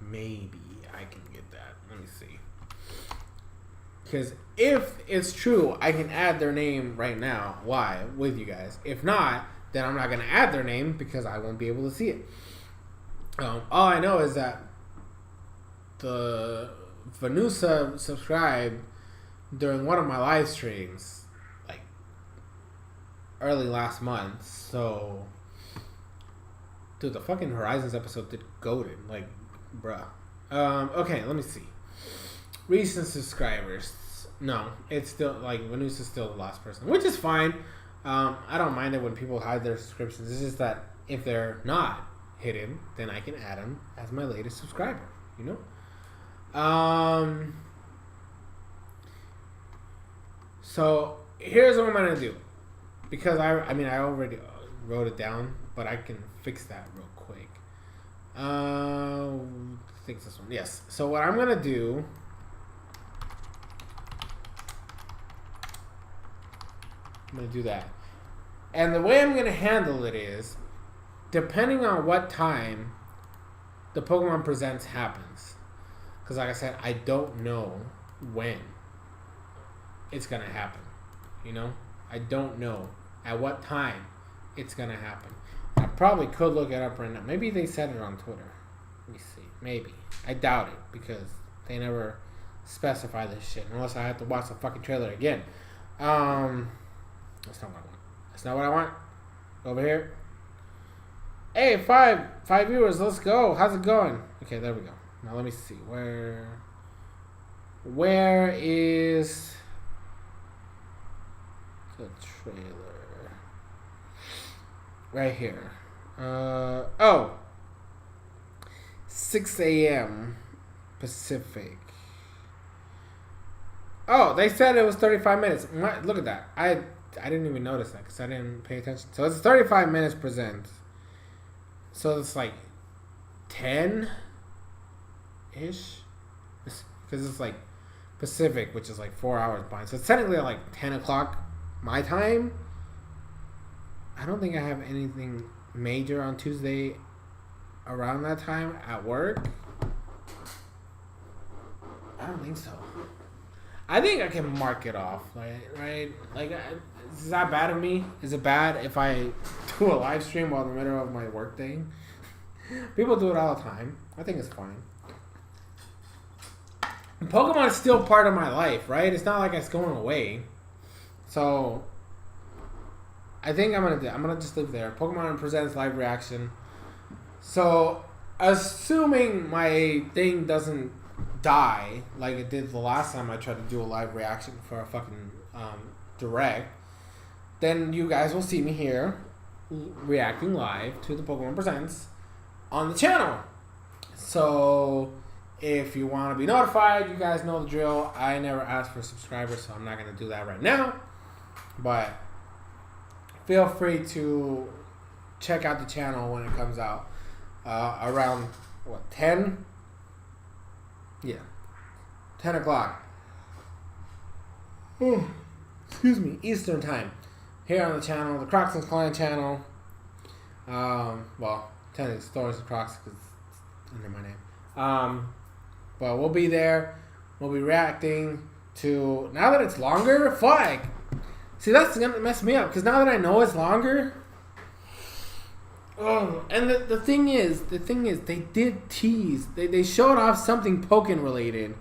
I can get that. Let me see. Because if it's true, I can add their name right now. Why? With you guys. If not, then I'm not going to add their name because I won't be able to see it. All I know is that the Venusa subscribed during one of my live streams, like early last month. So, dude, the fucking Horizons episode did goated. Like, bruh. Okay, let me see. Recent subscribers. No, it's still, like, Venusa's still the last person, which is fine. I don't mind it when people hide their subscriptions. It's just that if they're not hidden, then I can add them as my latest subscriber, So, here's what I'm going to do. Because, I already wrote it down. but I can fix that real quick. I think this one. Yes. So what I'm gonna do. I'm gonna do that, and the way I'm gonna handle it is, depending on what time the Pokemon Presents happens, because like I said, I don't know when it's gonna happen. You know, I don't know at what time it's gonna happen. I probably could look it up right now. Maybe they said it on Twitter. Let me see. Maybe. I doubt it because they never specify this shit unless I have to watch the fucking trailer again. That's not what I want. That's not what I want. Over here. Hey, five viewers. Let's go. How's it going? Okay, there we go. Now let me see. Where is the trailer? Right here. 6 a.m. Pacific. Oh, they said it was 35 minutes. Look at that. I didn't even notice that because I didn't pay attention. So it's 35 minutes presents. So it's like 10-ish. Because it's like Pacific, which is like 4 hours behind. So it's technically like 10 o'clock my time. I don't think I have anything major on Tuesday around that time at work. I don't think so. I think I can mark it off, right? Like, is that bad of me? Is it bad if I do a live stream while in the middle of my work day? People do it all the time. I think it's fine. And Pokemon is still part of my life, right? It's not like it's going away. So I think I'm gonna just leave there. Pokemon Presents live reaction. So assuming my thing doesn't die like it did the last time I tried to do a live reaction for a fucking direct, then you guys will see me here reacting live to the Pokemon Presents on the channel. So if you want to be notified, you guys know the drill. I never asked for subscribers, so I'm not going to do that right now. But feel free to check out the channel when it comes out around, 10? Yeah, 10 o'clock. Excuse me, Eastern time. Here on the channel, the Crockxen Client channel. 10 is Stories of Crocs because it's under my name. But we'll be there. We'll be reacting to, now that it's longer, fuck. See, that's gonna mess me up because now that I know it's longer. Oh, and the thing is, they did tease. They showed off something Pokken related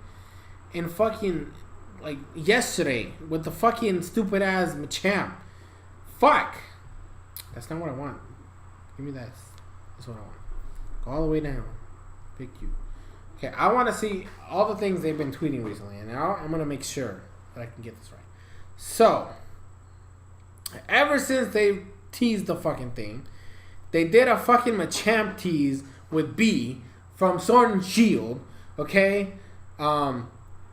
in fucking, like, yesterday with the fucking stupid ass Machamp. Fuck. That's not what I want. Give me that. That's what I want. Go all the way down. Pick you. Okay, I want to see all the things they've been tweeting recently, and now I'm gonna make sure that I can get this right. So, ever since they teased the fucking thing, they did a fucking Machamp tease with B from Sword and Shield, okay?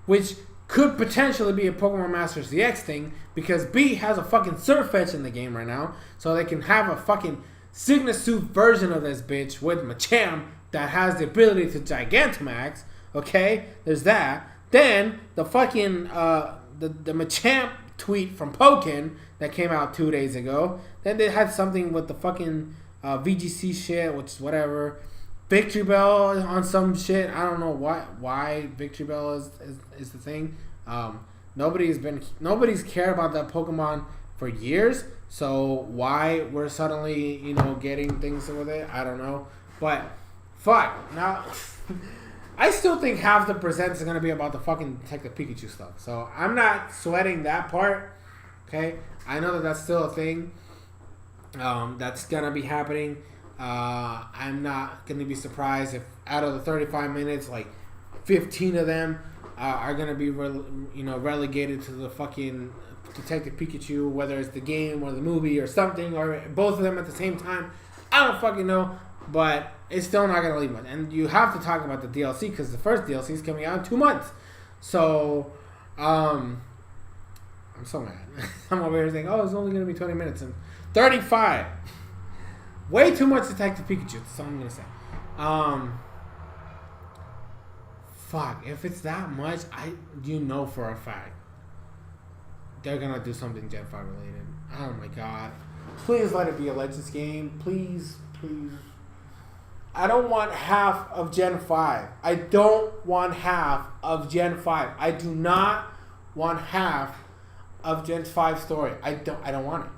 Which could potentially be a Pokemon Masters DX thing because B has a fucking Surfetch in the game right now, so they can have a fucking Signasuit version of this bitch with Machamp that has the ability to Gigantamax, okay? There's that. Then the fucking the Machamp tweet from Pokken that came out 2 days ago. Then they had something with the fucking VGC shit, which is whatever. Victory Bell on some shit. I don't know why Victory Bell is the thing. Nobody's cared about that Pokemon for years. So why we're suddenly, getting things with it, I don't know. But fuck. Now I still think half the presents is gonna be about the fucking Detective Pikachu stuff. So I'm not sweating that part. Okay? I know that that's still a thing. That's gonna be happening. I'm not gonna be surprised if out of the 35 minutes, like 15 of them are gonna be relegated to the fucking Detective Pikachu, whether it's the game or the movie or something, or both of them at the same time. I don't fucking know, but it's still not gonna leave much. And you have to talk about the DLC because the first DLC is coming out in 2 months. So, I'm so mad. I'm over here saying, "Oh, it's only gonna be 20 minutes," and 35. Way too much Detective Pikachu. That's all I'm gonna say. Fuck. If it's that much, you know for a fact they're gonna do something Gen 5 related. Oh my god. Please let it be a Legends game. Please, please. I don't want half of Gen 5. I don't want half of Gen 5. I do not want half of Gen 5 story. I don't want it.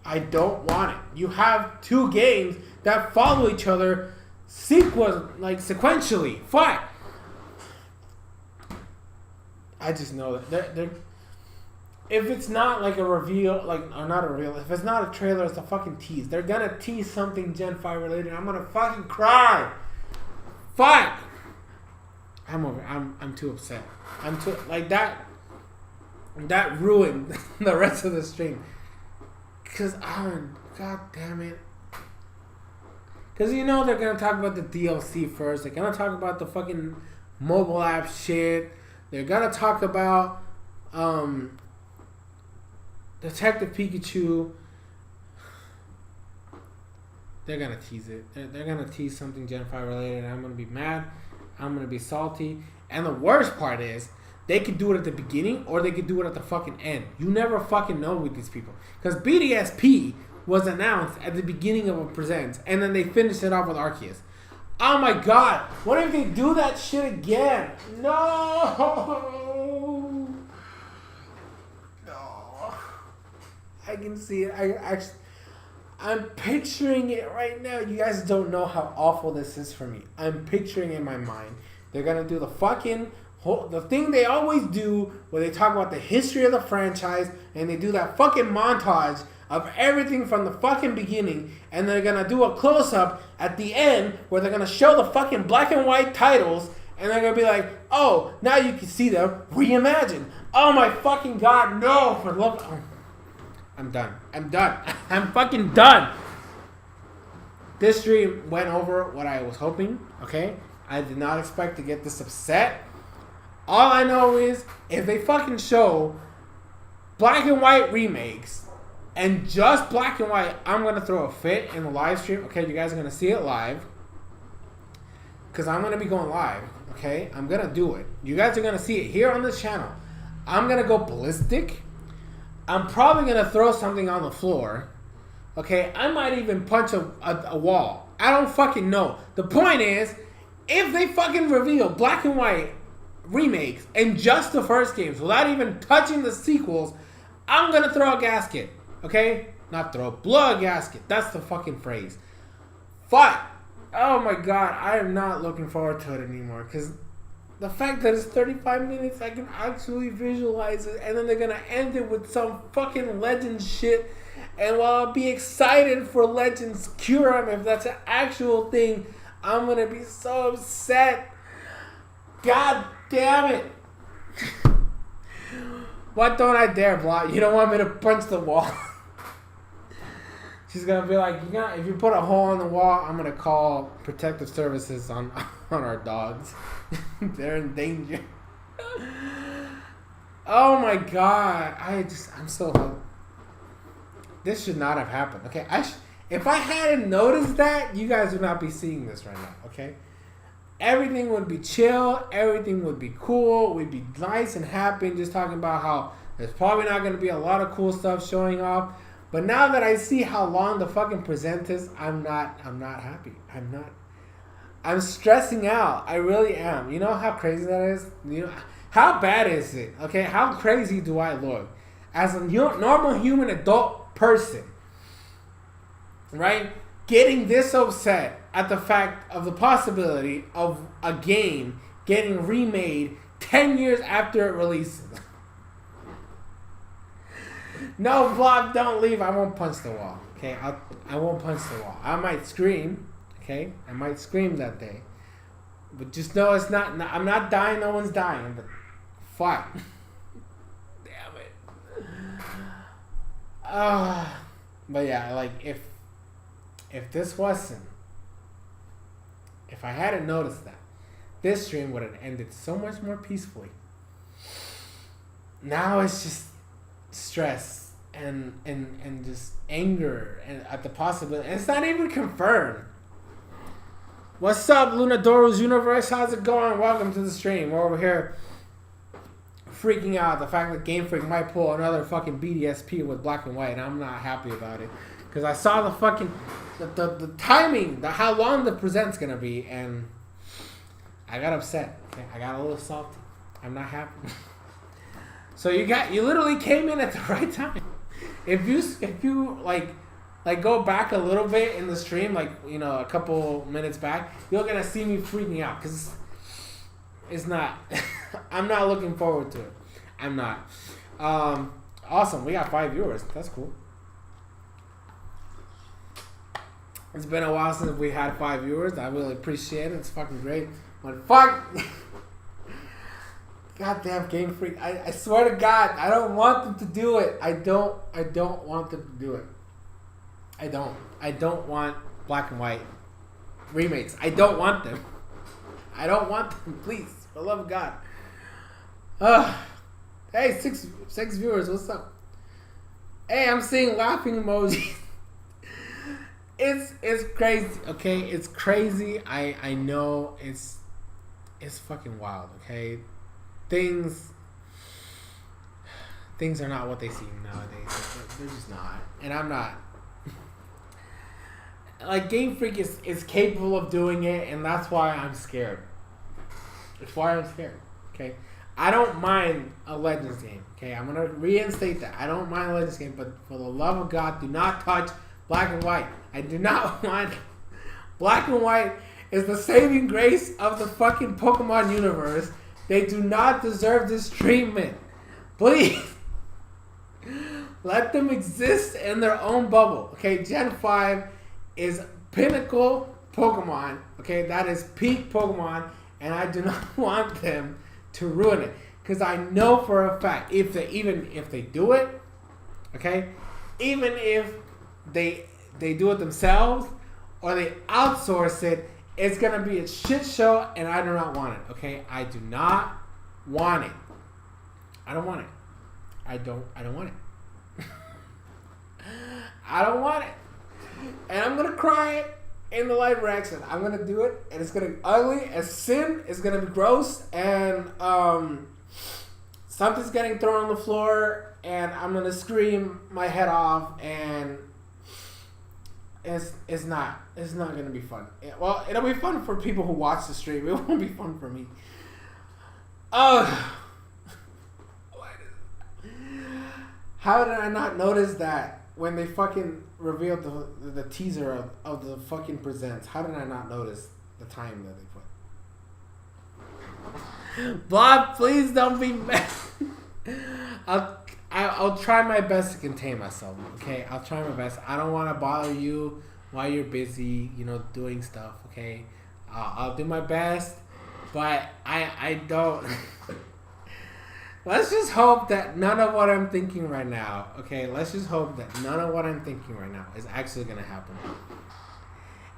I don't want it. You have two games that follow each other sequentially. Fine. I just know that they're if it's not like a reveal, or not a reveal, if it's not a trailer, it's a fucking tease. They're gonna tease something Gen 5 related. I'm gonna fucking cry. Fuck. I'm too upset. I'm too that ruined the rest of the stream. Cause god damn it. Cause you know they're gonna talk about the DLC first. They're gonna talk about the fucking mobile app shit. They're gonna talk about Detective Pikachu. They're gonna tease it. They're gonna tease something Gen 5 related, and I'm gonna be mad. I'm gonna be salty. And the worst part is, they could do it at the beginning or they could do it at the fucking end. You never fucking know with these people. Because BDSP was announced at the beginning of a Presents, and then they finished it off with Arceus. Oh my god. What if they do that shit again? No. No. I can see it. I'm picturing it right now. You guys don't know how awful this is for me. I'm picturing it in my mind. They're going to do the thing they always do where they talk about the history of the franchise and they do that fucking montage of everything from the fucking beginning, and they're gonna do a close-up at the end where they're gonna show the fucking black and white titles, and they're gonna be like, oh, now you can see them reimagined. Oh my fucking god, no! For love, I'm done. I'm fucking done. This stream went over what I was hoping. Okay, I did not expect to get this upset. All I know is if they fucking show black and white remakes. And just black and white, I'm going to throw a fit in the live stream. Okay, you guys are going to see it live. Because I'm going to be going live. Okay, I'm going to do it. You guys are going to see it here on this channel. I'm going to go ballistic. I'm probably going to throw something on the floor. Okay, I might even punch a wall. I don't fucking know. The point is, if they fucking reveal black and white remakes and just the first games without even touching the sequels, I'm going to throw a gasket. Okay? Not throw. Blow a gasket. That's the fucking phrase. Fuck. Oh my god. I am not looking forward to it anymore. Because the fact that it's 35 minutes, I can actually visualize it. And then they're going to end it with some fucking Legends shit. And while I'll be excited for Legends Kyurem, if that's an actual thing, I'm going to be so upset. God damn it. What don't I dare, Block? You don't want me to punch the wall? She's gonna be like, if you put a hole in the wall, I'm gonna call protective services on our dogs. They're in danger. Oh my god, I'm so. This should not have happened. Okay, if I hadn't noticed that, you guys would not be seeing this right now. Okay, everything would be chill. Everything would be cool. We'd be nice and happy, just talking about how there's probably not going to be a lot of cool stuff showing off. But now that I see how long the fucking present is, I'm not happy. I'm stressing out. I really am. You know how crazy that is? You know, how bad is it? Okay, how crazy do I look? As a normal human adult person, right? Getting this upset at the fact of the possibility of a game getting remade 10 years after it releases. No, Vlog, don't leave. I won't punch the wall. Okay, I won't punch the wall. I might scream. Okay, I might scream that day. But just know it's not. I'm not dying. No one's dying. But fuck. Damn it. But yeah, like if this wasn't, if I hadn't noticed that, this stream would have ended so much more peacefully. Now it's just stress and just anger and at the possibility. And it's not even confirmed. What's up, Lunadoru's Universe? How's it going? Welcome to the stream. We're over here freaking out the fact that Game Freak might pull another fucking BDSP with black and white, and I'm not happy about it because I saw the fucking the timing, how long the present's gonna be, and I got upset. Okay? I got a little salty. I'm not happy. So you literally came in at the right time. If you like go back a little bit in the stream, like, you know, a couple minutes back, you're gonna see me freaking out because it's not. I'm not looking forward to it. I'm not. Awesome. We got 5 viewers. That's cool. It's been a while since we had 5 viewers. I really appreciate it. It's fucking great. But fuck. Goddamn Game Freak. I swear to God, I don't want them to do it. I don't want them to do it. I don't want black and white remakes. I don't want them. I don't want them, please. For the love of God. Hey, six viewers, what's up? Hey, I'm seeing laughing emojis. It's crazy, okay? It's crazy. I know it's fucking wild, okay? Things are not what they seem nowadays. They're just not. And I'm not. Like, Game Freak is capable of doing it, and that's why I'm scared. It's why I'm scared, okay? I don't mind a Legends game, okay? I'm going to reinstate that. I don't mind a Legends game, but for the love of God, do not touch black and white. I do not want... Black and white is the saving grace of the fucking Pokemon universe. They do not deserve this treatment. Please. Let them exist in their own bubble. Okay, Gen 5 is pinnacle Pokemon. Okay, that is peak Pokemon. And I do not want them to ruin it. Because I know for a fact, if they do it, okay, even if they do it themselves or they outsource it, it's going to be a shit show, and I do not want it, okay? I do not want it. I don't want it. I don't want it. I don't want it. And I'm going to cry it in the live reaction. I'm going to do it, and it's going to be ugly as sin. It's going to be gross, and something's getting thrown on the floor, and I'm going to scream my head off, and... It's not going to be fun. Well, it'll be fun for people who watch the stream. It won't be fun for me. How did I not notice that when they fucking revealed the teaser of the fucking presents? How did I not notice the time that they put? Bob, please don't be mad. I'll try my best to contain myself, okay? I'll try my best. I don't want to bother you while you're busy, you know, doing stuff, okay? I'll do my best, but I don't... Let's just hope that none of what I'm thinking right now, okay? Let's just hope that none of what I'm thinking right now is actually going to happen.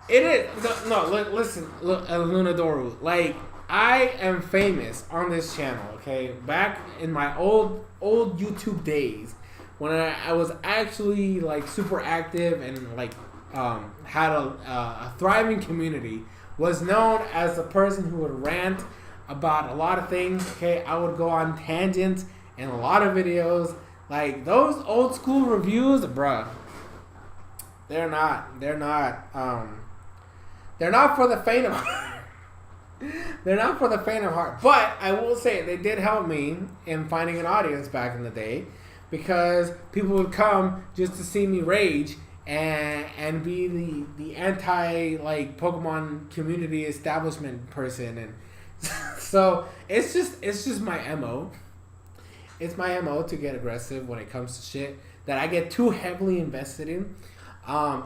It is... No, listen, Lunadoru, like... I am famous on this channel, okay? Back in my old YouTube days, when I was actually like super active and like had a thriving community, was known as the person who would rant about a lot of things, okay? I would go on tangents in a lot of videos. Like those old school reviews, bruh, they're not for the faint of heart. They're not for the faint of heart. But I will say they did help me in finding an audience back in the day, because people would come just to see me rage and be the anti like Pokemon community establishment person, and so it's just my MO. It's my MO to get aggressive when it comes to shit that I get too heavily invested in.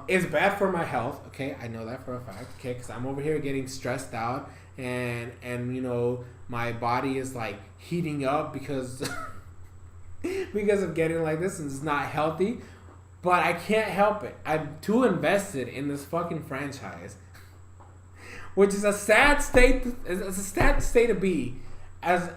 It's bad for my health, okay? I know that for a fact, okay? Because I'm over here getting stressed out, and you know, my body is like heating up because because of getting like this, and it's not healthy. But I can't help it. I'm too invested in this fucking franchise, which is a sad state. It's a sad state to be, as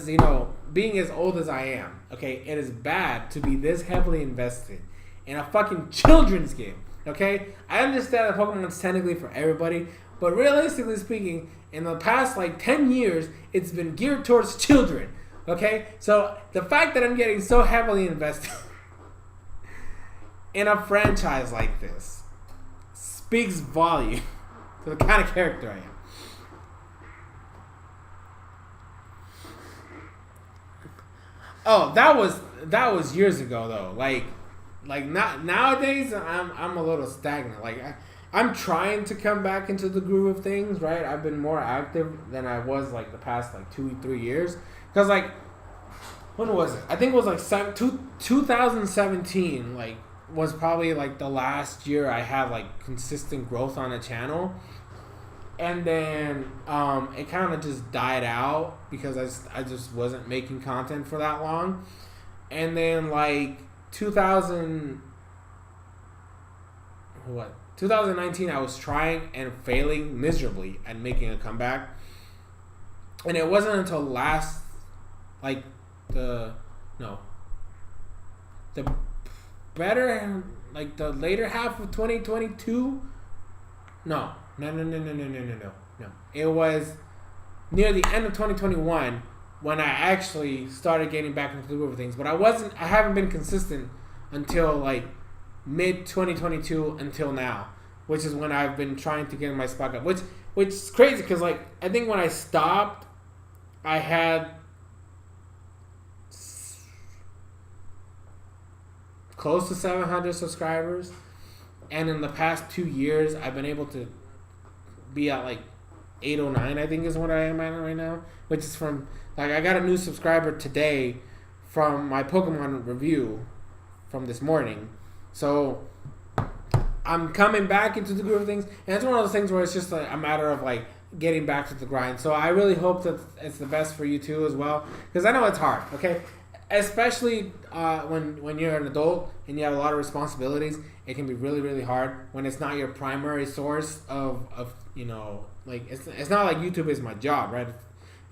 you know, being as old as I am, okay, it is bad to be this heavily invested in a fucking children's game, okay? I understand that Pokemon's technically for everybody, but realistically speaking, in the past, 10 years, it's been geared towards children, okay? So, the fact that I'm getting so heavily invested in a franchise like this speaks volume to the kind of character I am. Oh, that was years ago though. Not nowadays. I'm a little stagnant. I'm trying to come back into the groove of things. Right, I've been more active than I was the past 2-3 years. Because when was it? I think it was 2017. Was probably the last year I had consistent growth on the channel. And then it kind of just died out because I just wasn't making content for that long. And then 2019 I was trying and failing miserably at making a comeback. And it wasn't until the later half of 2022. No. It was near the end of 2021 when I actually started getting back into the groove of things. But I haven't been consistent until mid 2022 until now, which is when I've been trying to get my spot up. Which is crazy because I think when I stopped, I had close to 700 subscribers, and in the past 2 years, I've been able to be at 809, I think is what I am at right now, which is from I got a new subscriber today from my Pokemon review from this morning. So I'm coming back into the groove of things, and it's one of those things where it's just a matter of getting back to the grind. So I really hope that it's the best for you too as well, because I know it's hard, okay? Especially when you're an adult and you have a lot of responsibilities, it can be really, really hard when it's not your primary source of it's not like YouTube is my job, right?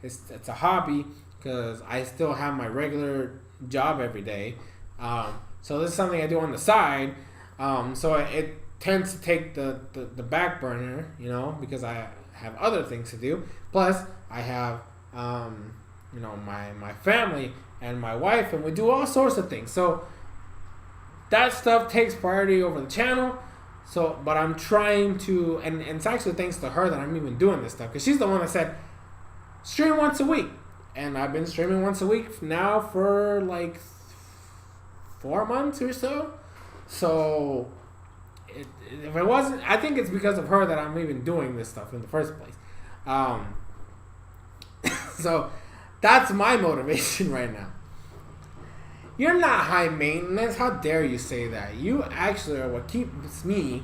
It's a hobby because I still have my regular job every day. So this is something I do on the side. So it tends to take the back burner, because I have other things to do. Plus I have my family and my wife, and we do all sorts of things. So that stuff takes priority over the channel. So, but I'm trying to, and it's actually thanks to her that I'm even doing this stuff, because she's the one that said, stream once a week. And I've been streaming once a week now for 4 months or so. So, if it wasn't, I think it's because of her that I'm even doing this stuff in the first place. So, that's my motivation right now. You're not high maintenance. How dare you say that? You actually are what keeps me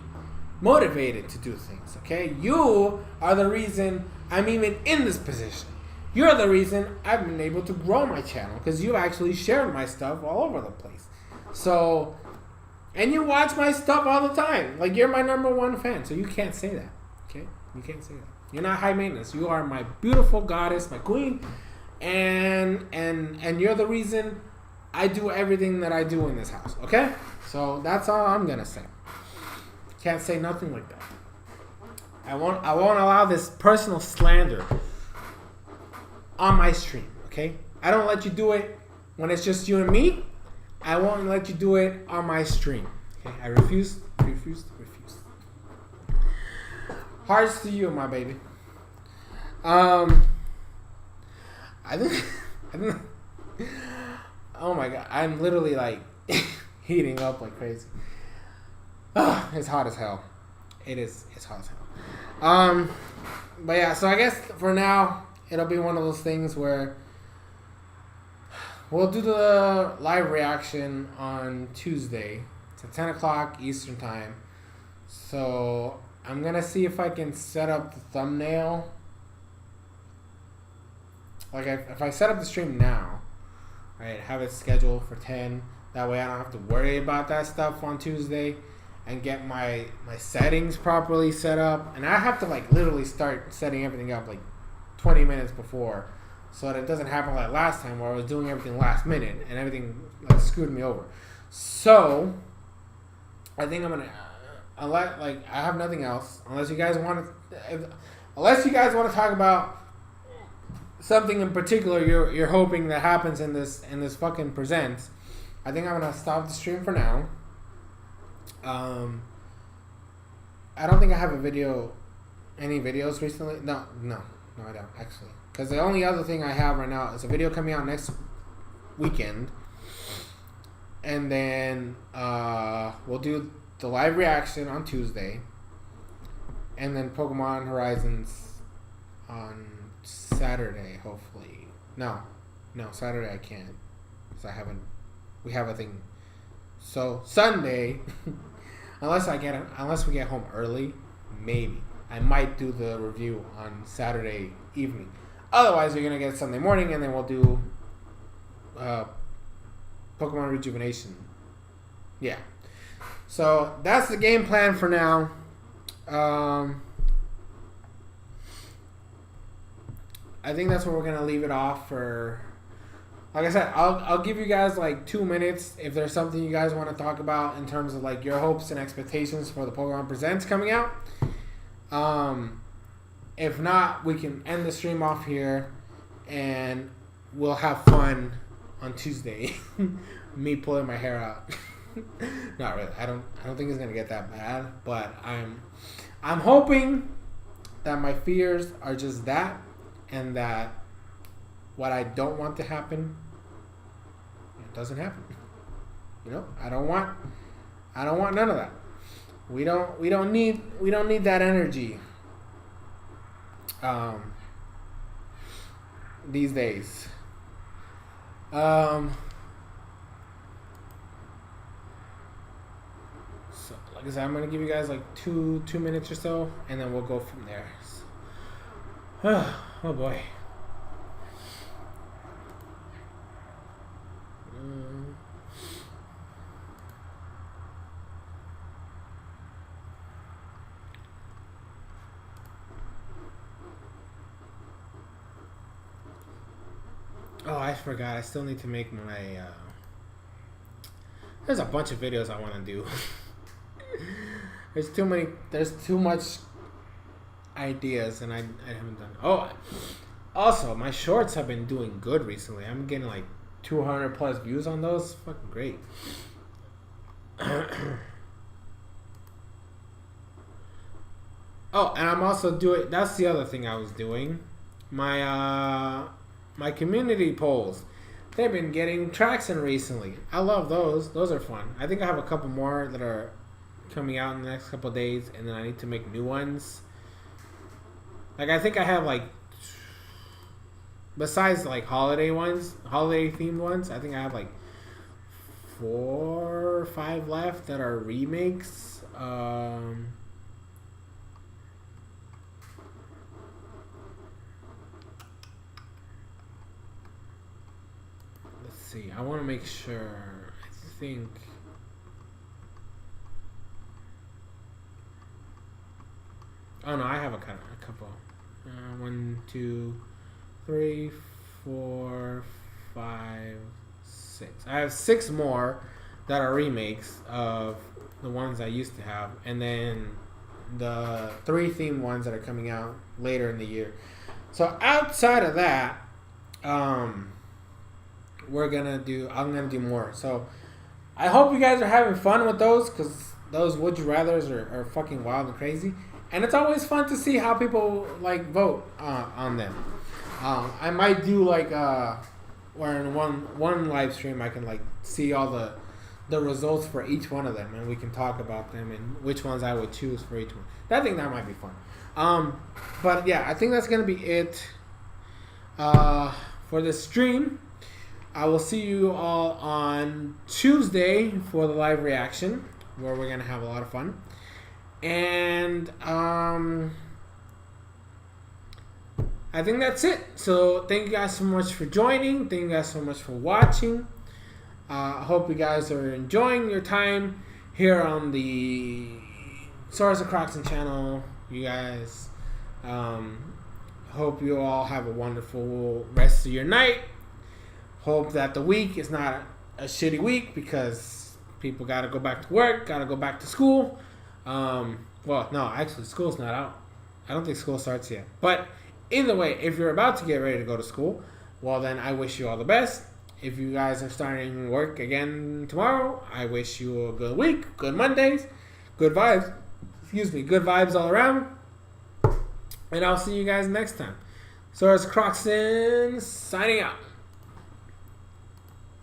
motivated to do things, okay? You are the reason I'm even in this position. You're the reason I've been able to grow my channel, because you actually shared my stuff all over the place. So, and you watch my stuff all the time. You're my #1 fan, so you can't say that, okay? You can't say that. You're not high maintenance. You are my beautiful goddess, my queen, and you're the reason I do everything that I do in this house, okay? So that's all I'm gonna say. Can't say nothing like that. I won't allow this personal slander on my stream, okay? I don't let you do it when it's just you and me. I won't let you do it on my stream, okay? I refuse. Hearts to you, my baby. I think oh my god, I'm literally heating up like crazy. It's hot as hell. It's hot as hell. But yeah, so I guess for now it'll be one of those things where we'll do the live reaction on Tuesday. It's at 10 o'clock Eastern time. So I'm gonna see if I can set up the thumbnail. If I set up the stream now, right, have it scheduled for 10. That way I don't have to worry about that stuff on Tuesday, and get my settings properly set up. And I have to literally start setting everything up 20 minutes before, so that it doesn't happen like last time where I was doing everything last minute and everything like screwed me over. So I think I'm gonna unless I have nothing else unless you guys want to talk about something in particular you're hoping that happens in this fucking presents. I think I'm gonna stop the stream for now. I don't think I have any videos recently. No, I don't actually. Because the only other thing I have right now is a video coming out next weekend, and then we'll do the live reaction on Tuesday, and then Pokemon Horizons on Saturday, hopefully. No, Saturday I can't, because we have a thing. So Sunday, unless we get home early, maybe I might do the review on Saturday evening. Otherwise, you're gonna get Sunday morning, and then we'll do Pokemon Rejuvenation. Yeah. So that's the game plan for now. I think that's where we're gonna leave it off for. Like I said, I'll give you guys like 2 minutes if there's something you guys want to talk about in terms of like your hopes and expectations for the Pokemon Presents coming out. If not, we can end the stream off here, and we'll have fun on Tuesday. Me pulling my hair out. Not really. I don't think it's gonna get that bad, but I'm hoping that my fears are just that, and that what I don't want to happen, it doesn't happen. You know, I don't want none of that. We don't need that energy these days. So like I said, I'm gonna give you guys like two minutes or so, and then we'll go from there. Oh boy. Oh, I forgot. I still need to make my. There's a bunch of videos I want to do. There's too many. There's too much ideas, and I haven't done. Oh, also my shorts have been doing good recently. I'm getting like 200 plus views on those. Fucking great. Oh, and I'm also doing. That's the other thing I was doing. My community polls. They've been getting traction recently. I love those. Those are fun. I think I have a couple more that are coming out in the next couple of days, and then I need to make new ones. Like I think I have like, besides like holiday themed ones, I think I have like 4 or 5 left that are remakes. Let's see. I want to make sure. I think. Oh no, I have a couple. 1, 2, 3, 4, 5, 6. I have 6 more that are remakes of the ones I used to have, and then the 3 themed ones that are coming out later in the year. So outside of that, I'm gonna do more. So I hope you guys are having fun with those, because those would you rathers are fucking wild and crazy. And it's always fun to see how people like vote on them. I might do like where in one live stream I can like see all the results for each one of them, and we can talk about them and which ones I would choose for each one. I think that might be fun. But yeah, I think that's gonna be it for this stream. I will see you all on Tuesday for the live reaction, where we're gonna have a lot of fun. And I think that's it. So thank you guys so much for joining. Thank you guys so much for watching. I hope you guys are enjoying your time here on the SoresanCrockxen channel. You guys, Hope you all have a wonderful rest of your night. Hope that the week is not a shitty week because people got to go back to work, got to go back to school. Well, no, actually, school's not out. I don't think school starts yet. But either way, if you're about to get ready to go to school, well, then I wish you all the best. If you guys are starting work again tomorrow, I wish you a good week, good Mondays, good vibes. Good vibes all around. And I'll see you guys next time. SoresanCrockxen signing out.